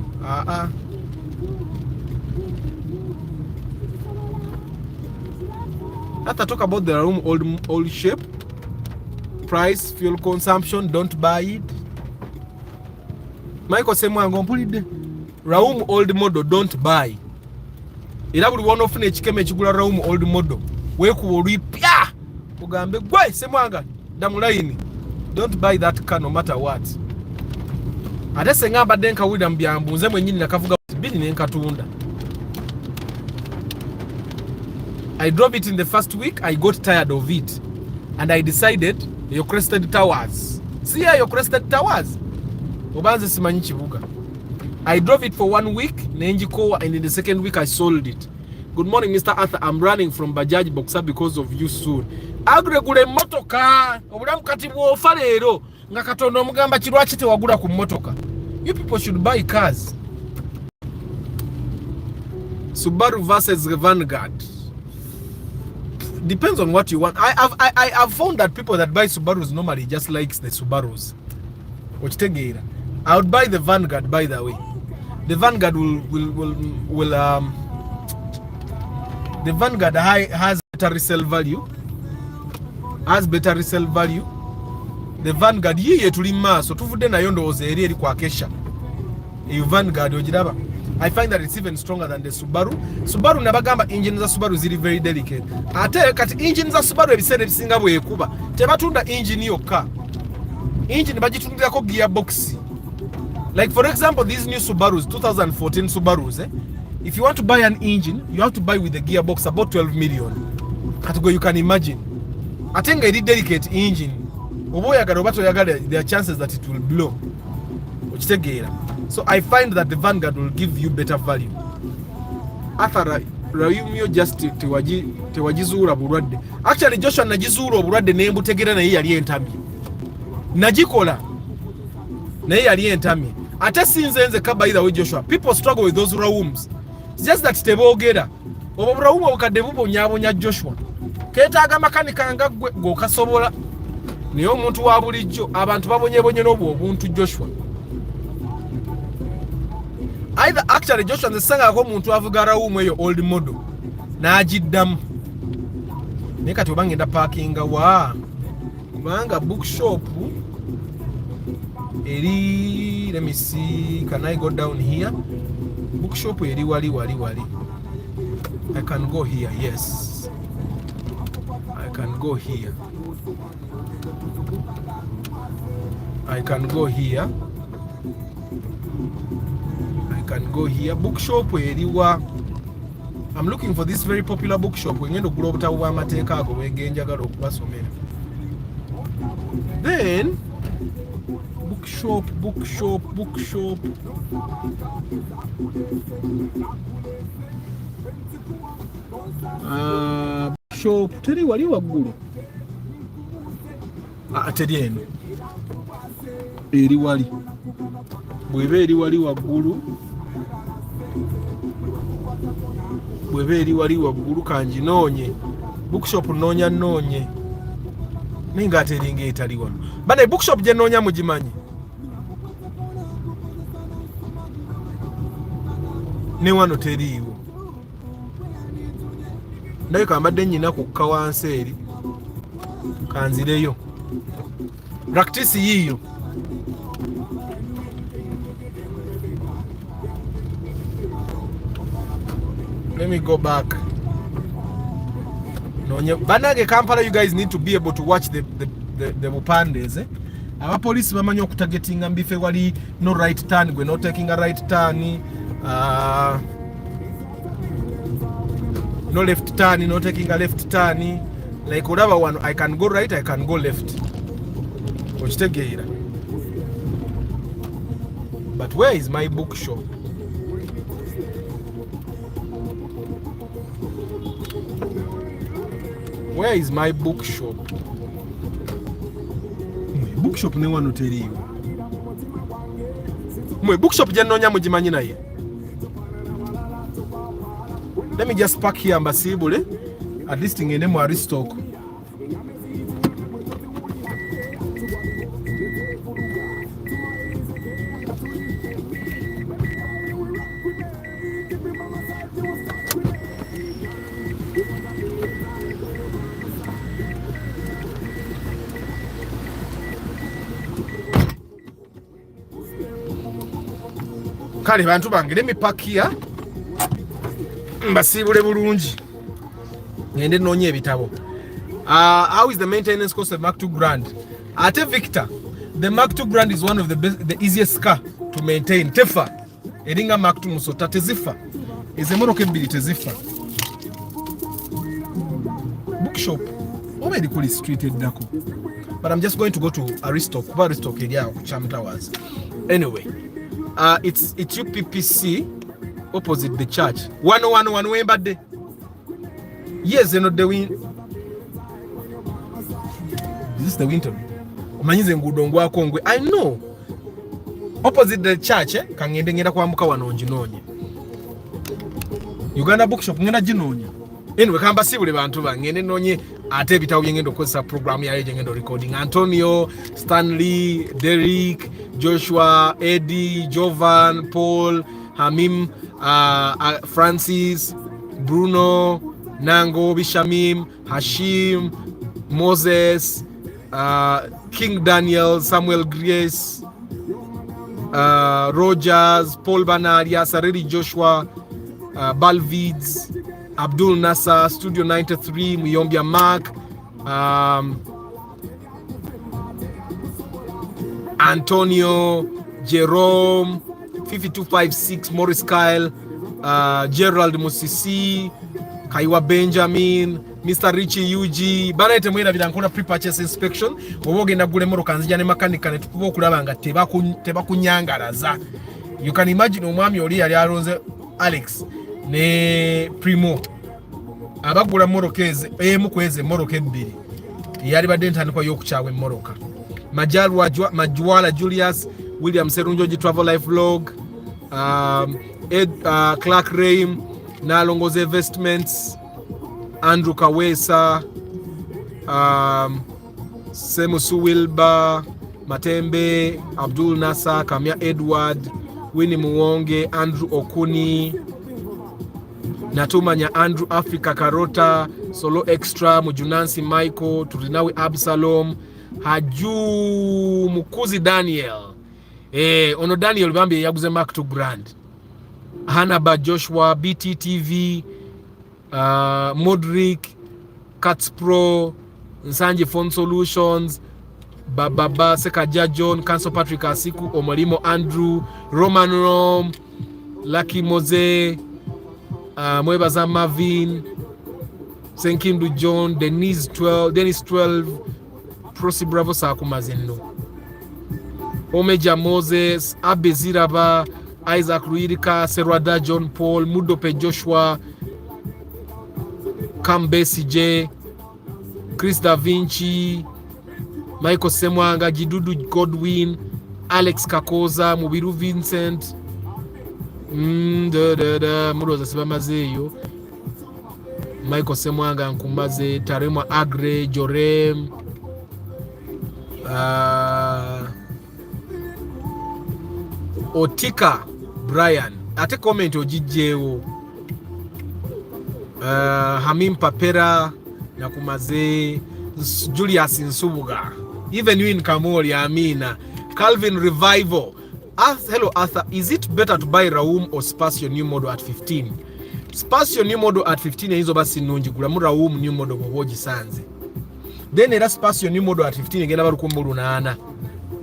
Let's talk about the room old shape, price, fuel consumption. Don't buy it. Michael Semwango mpulidde. Room old model, don't buy. Era buli one ofuna ekikeme ekigula room old model. Weekuba olwipya. Ugambe gwe Semwanga damulayini. Don't buy that car no matter what. Ate senga mbadde nkawulira mu byambu nze mwennyini nakavuga bini nenkatunda. I drove it in the first week. I got tired of it, and I decided your Crested Towers. See here, your Crested Towers. Obanze simanyi kibuga. I drove it for 1 week, nenjikowa, and in the second week I sold it. Good morning, Mr. Arthur. I'm running from Bajaj Boxer because of you soon. Agregule motoka. Obulamu kati bwofa leero. Nga Katonda omugamba kirwaki tewagula ku motoka. You people should buy cars. Subaru versus Vanguard. Depends on what you want. I've found that people that buy Subarus normally just likes the Subarus. I would buy the Vanguard, by the way. The Vanguard the Vanguard has better resale value. The Vanguard ye tuli maso tuvude nayo ndowooza eri kwa kesha. Vanguard ogiraba. I find that it's even stronger than the Subaru. Subaru nabagamba engine za Subaru ziri very delicate. Ate kati engine za Subaru ebiseera ebisinga bwekuba tebatunda engine yokka. Engine bagitundako gearbox. Like for example, these new Subarus, 2014 Subarus, if you want to buy an engine, you have to buy with the gearbox about 12 million. Katigo, you can imagine. I think a delicate engine. There are chances that it will blow. So I find that the Vanguard will give you better value. After Rayumio just tewajizuura bulwadde. Actually Joshua najizuura obulwadde nembutegera naye yali entamye. Najikola naye yali entamye. Ate sinze nze ka by the way Joshua, people struggle with those rooms. It's just that teboogera. Obwo rawumu obukadde bubonyabonya Joshua. Keetaaga makanika nga gwe okasobola. Naye omuntu wa bulijjo abantu babonyebonye n'obwo obuntu Joshua. Either actually Joshua nzesanga ko omuntu avuga rawumu eyo old model n'agiddamu naye kati oba ngenda parkinga wa kubanga bookshop eri, let me see, can I go down here? Bookshop eri wali. I can go here, yes, I can go here, I can go here, I can go here. Bookshop eri wa, I'm looking for this very popular bookshop. Wengendo ogula obutabo bw'amateeka ago wegenjagala okubasomera. Then bookshop. Bookshop teri wali waggulu. Teri eno. Eri wali. Bweba eri wali waggulu. Bweba eri wali waggulu kanjinoonye. Bookshop noonye. Ninga ateringa etali wano. Bane bookshop gye noonya mugimanyi. Ne wano teriiwo. Ndabika mbadde nnyina kukka wansi eri. Kanzireyo. Practice yiyo. Let me go back. Banage Kampala, you guys need to be able to watch the bupandes. Abapolisi bamanyi okutagetinga mbife wali no right turn, gwe not taking a right turn, no left turn, not taking a left turn. Like whatever one, I can go right, I can go left. But where is my bookshop? Where is my bookshop? Bookshop ne wano teriiwo. Bookshop gye nnoonya mugimanyi naye. Let me just park here mbasiibule. At least ngende mu Aristock. Kale bantu bange, let me park here. Mbasiibule bulungi. Ngende noonye ebitabo. How is the maintenance cost of Mark II Grande? Ate Victor, the Mark II Grande is one of the easiest car to maintain. Tefa. Eringa Mark II musota tezifa. Ezemoroka ebbiri tezifa. Bookshop. Oba eri kuli street eddako. But I'm just going to go to Aristock. Kuba Aristock eri awo ku Cham Towers. Anyway. It's UPPC opposite the church. 101 wembadde. Yes, you know the wind. This is the winter. Omanyize ngudo ngwako ngwe. I know. Opposite the church, kangende ngenda kwambuka wano njinonye. Uganda bookshop ngenda jinonye. Anyway, kamba sibule bantu bangende nonye ate bitawo byengendo kosa program ya ngendo recording. Antonio, Stanley, Derek, Joshua, Eddie, Jovan, Paul, Hamim, Francis, Bruno, Nango, Bishamim, Hashim, Moses, King Daniel, Samuel Grace, Rogers, Paul Banaria, Sareri Joshua, Balvids, Abdul Nasser, Studio 93, Muyombia Mark, Antonio, Jerome, 5256, Morris Kyle, Gerald Musisi, Kaiwa Benjamin, Mr. Richie UG. Bana ite mwera vidankona pre-purchase inspection. Wawoge na gule moro kanzija ne makanika ne tukubo kulaba nga teba kunyangaraza. You can imagine omwami oli yali aronze Alex ne Primo. Abagula morokeze mukweze moroke ebbiri. Yali badde ntandikwa y'okukyawa emmoroka. Majwala Julius, William Serunjoji Travel Life Vlog, Clark Raim, Nalongoze Investments, Andrew Kawesa, Semusu Wilba, Matembe, Abdul Nasa, Kamia Edward, Winnie Muwonge, Andrew Okuni, Natumanya Andrew Africa Karota, Solo Extra, Mujunansi Michael, Turinawi Absalom, Haju Mukuzi Daniel. Ono Daniel Bambi yaguze Mark to Grande. Hanaba Joshua, BTTV, Modric, Cats Pro, Nsanje Phone Solutions, Baba Sekaja John, Council Patrick Asiku, Omolimo Andrew, Roman Rom, Lucky Mose, Mwebaza Marvin, Senkindu John, Dennis 12, Prosi Bravo Sakumazeno, Omeja Moses, Abe Ziraba, Isaac Ruirika, Serwada John Paul, Mudope Joshua, Kambesi J, Chris Da Vinci, Michael Semwanga, Jidudu Godwin, Alex Kakoza, Mubiru Vincent, Muroza Sibamazeyo, Michael Semwanga Nkumbaze, Tarema Agre, Jorem, Otika Brian, ate comment ojijewo, Hamim Papera Nakumaze, Julius Nsubuga, even you in Kamori, Amina, Calvin Revival. Hello Arthur, is it better to buy Raum or Spacio new model at 15? Spacio new model at 15 hizo basi nungi kula mu Raum new model kwa hoji sanze. Then era Spacio new model at 15 egenda baru kumbulu naana.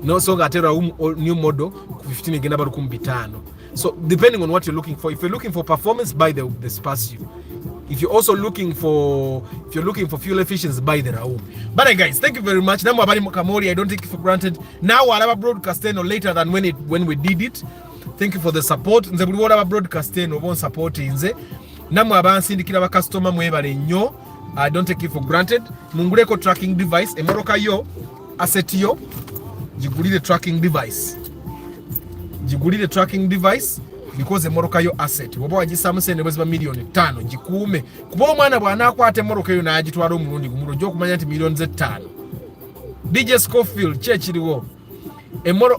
No songa ate Raum new model ku 15 egenda baru kumbitano. So depending on what you're looking for, if you're looking for performance, buy the Spacio. If you're also looking for fuel efficiency, buy the Raum. But guys, thank you very much. Namu abali Kamori, I don't take it for granted. Now I'll have a broadcasting later than when we did it. Thank you for the support. Nze buli wona broadcasting obon support nze. Namu abansindikira ba customer mwebale nnyo. I don't take it for granted. Munguleko tracking device emoroka yo asset yo jigulire tracking device. Jigulire tracking device because emoroka yo asset. Bobo wagisamu sene bwezi ba milioni 5 jikuume. Kuba omwana bwana akwate emoroka yo najitwala omulundi gumulo jo kumanya nti milioni 5. DJ Scofield chechiriwo.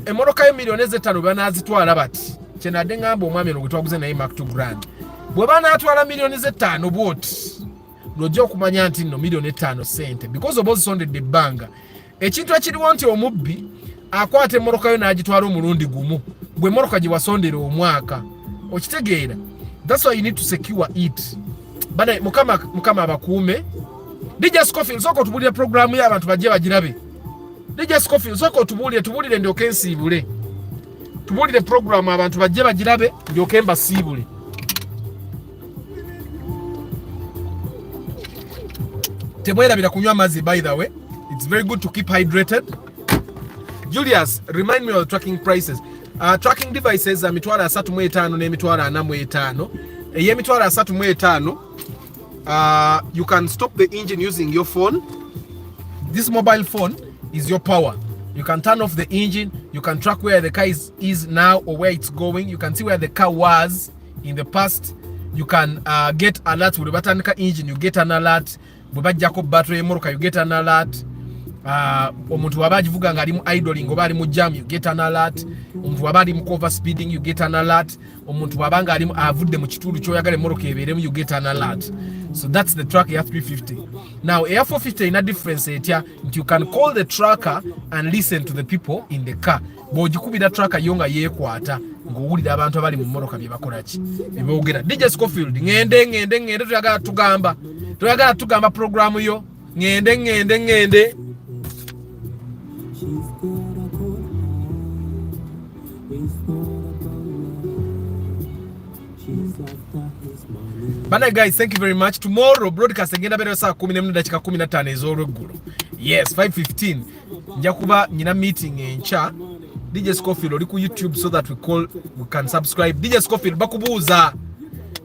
Emoroka yo milioni 5 bana azitwala bati. Chenade ngamba omwami no gutwaguze naye Mark to Grande. Bwe bana atwala milioni 5 bwoti. Nojo kumanya nti no milioni 5 sente because obozi sonde de banga. Ekintu ekiriwo nti omubbi akwate emoroka yo najitwala omulundi gumu. Bwe moroka giwasondera omwaka. Okitegeera. That's why you need to secure it. Bana mukama abakuume. DJ Scofield soko tubulira programu y'abantu bajje bagirabe. DJ Scofield soko tubulire ndyoke nsibule. Tubulire programu abantu bajje bagirabe ndyoke mbasibule. Tebwerabira kunywa amazzi by the way. It's very good to keep hydrated. Julius, remind me of the tracking prices. Tracking devices mitwala 35 n'emitwala 45. Eyemitwala 35 you can stop the engine using your phone. This mobile phone is your power. You can turn off the engine, you can track where the car is now or where it's going. You can see where the car was in the past. You can get alerts with the batanika engine, you get an alert. Bwebajjako battery emoroka, you get an alert. Omuntu wabajivuga nga ali mu idling oba ali mu jam, you get an alert. Omuntu wabali mu cover speeding, you get an alert. Omuntu wabanga ali avudde mu kitundu kyoyagala emoroka ebeeremu, you get an alert. So that's the track Air 350. Now Air 450 in a difference etya nti you can call the tracker and listen to the people in the car. Bw'ogikubira tracker yonga yeekwata ng'owulira abantu abali mu moroka bye bakola ki ebogera. DJ Scofield ngende tuyagala tugamba programu yo ngende. Bana guys, thank you very much. Tomorrow broadcast agenda bere saa 10:15 ez'olweggulo. Yes, 5:15. Nja kuba nyina meeting encha. DJ Scofield oli ku YouTube so that we can subscribe. DJ Scofield bakubuuza.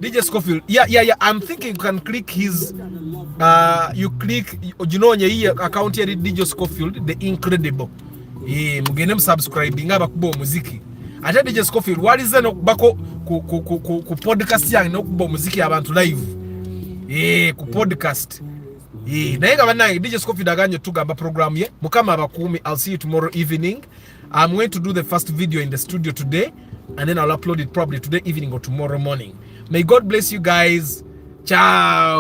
DJ Scofield, yeah, I'm thinking you can click his you click ojinonye hii account ya DJ Scofield the incredible. Mugende msubscribing abakuba omuziki. Ate DJ Scofield walize no bako ku podcast yange no kuba omuziki abantu live. Ku podcast. Naye bannange DJ Scofield aganye tugamba program ye mukama abakuumi. I'll see you tomorrow evening. I'm going to do the first video in the studio today and then I'll upload it probably today evening or tomorrow morning. May God bless you guys. Ciao.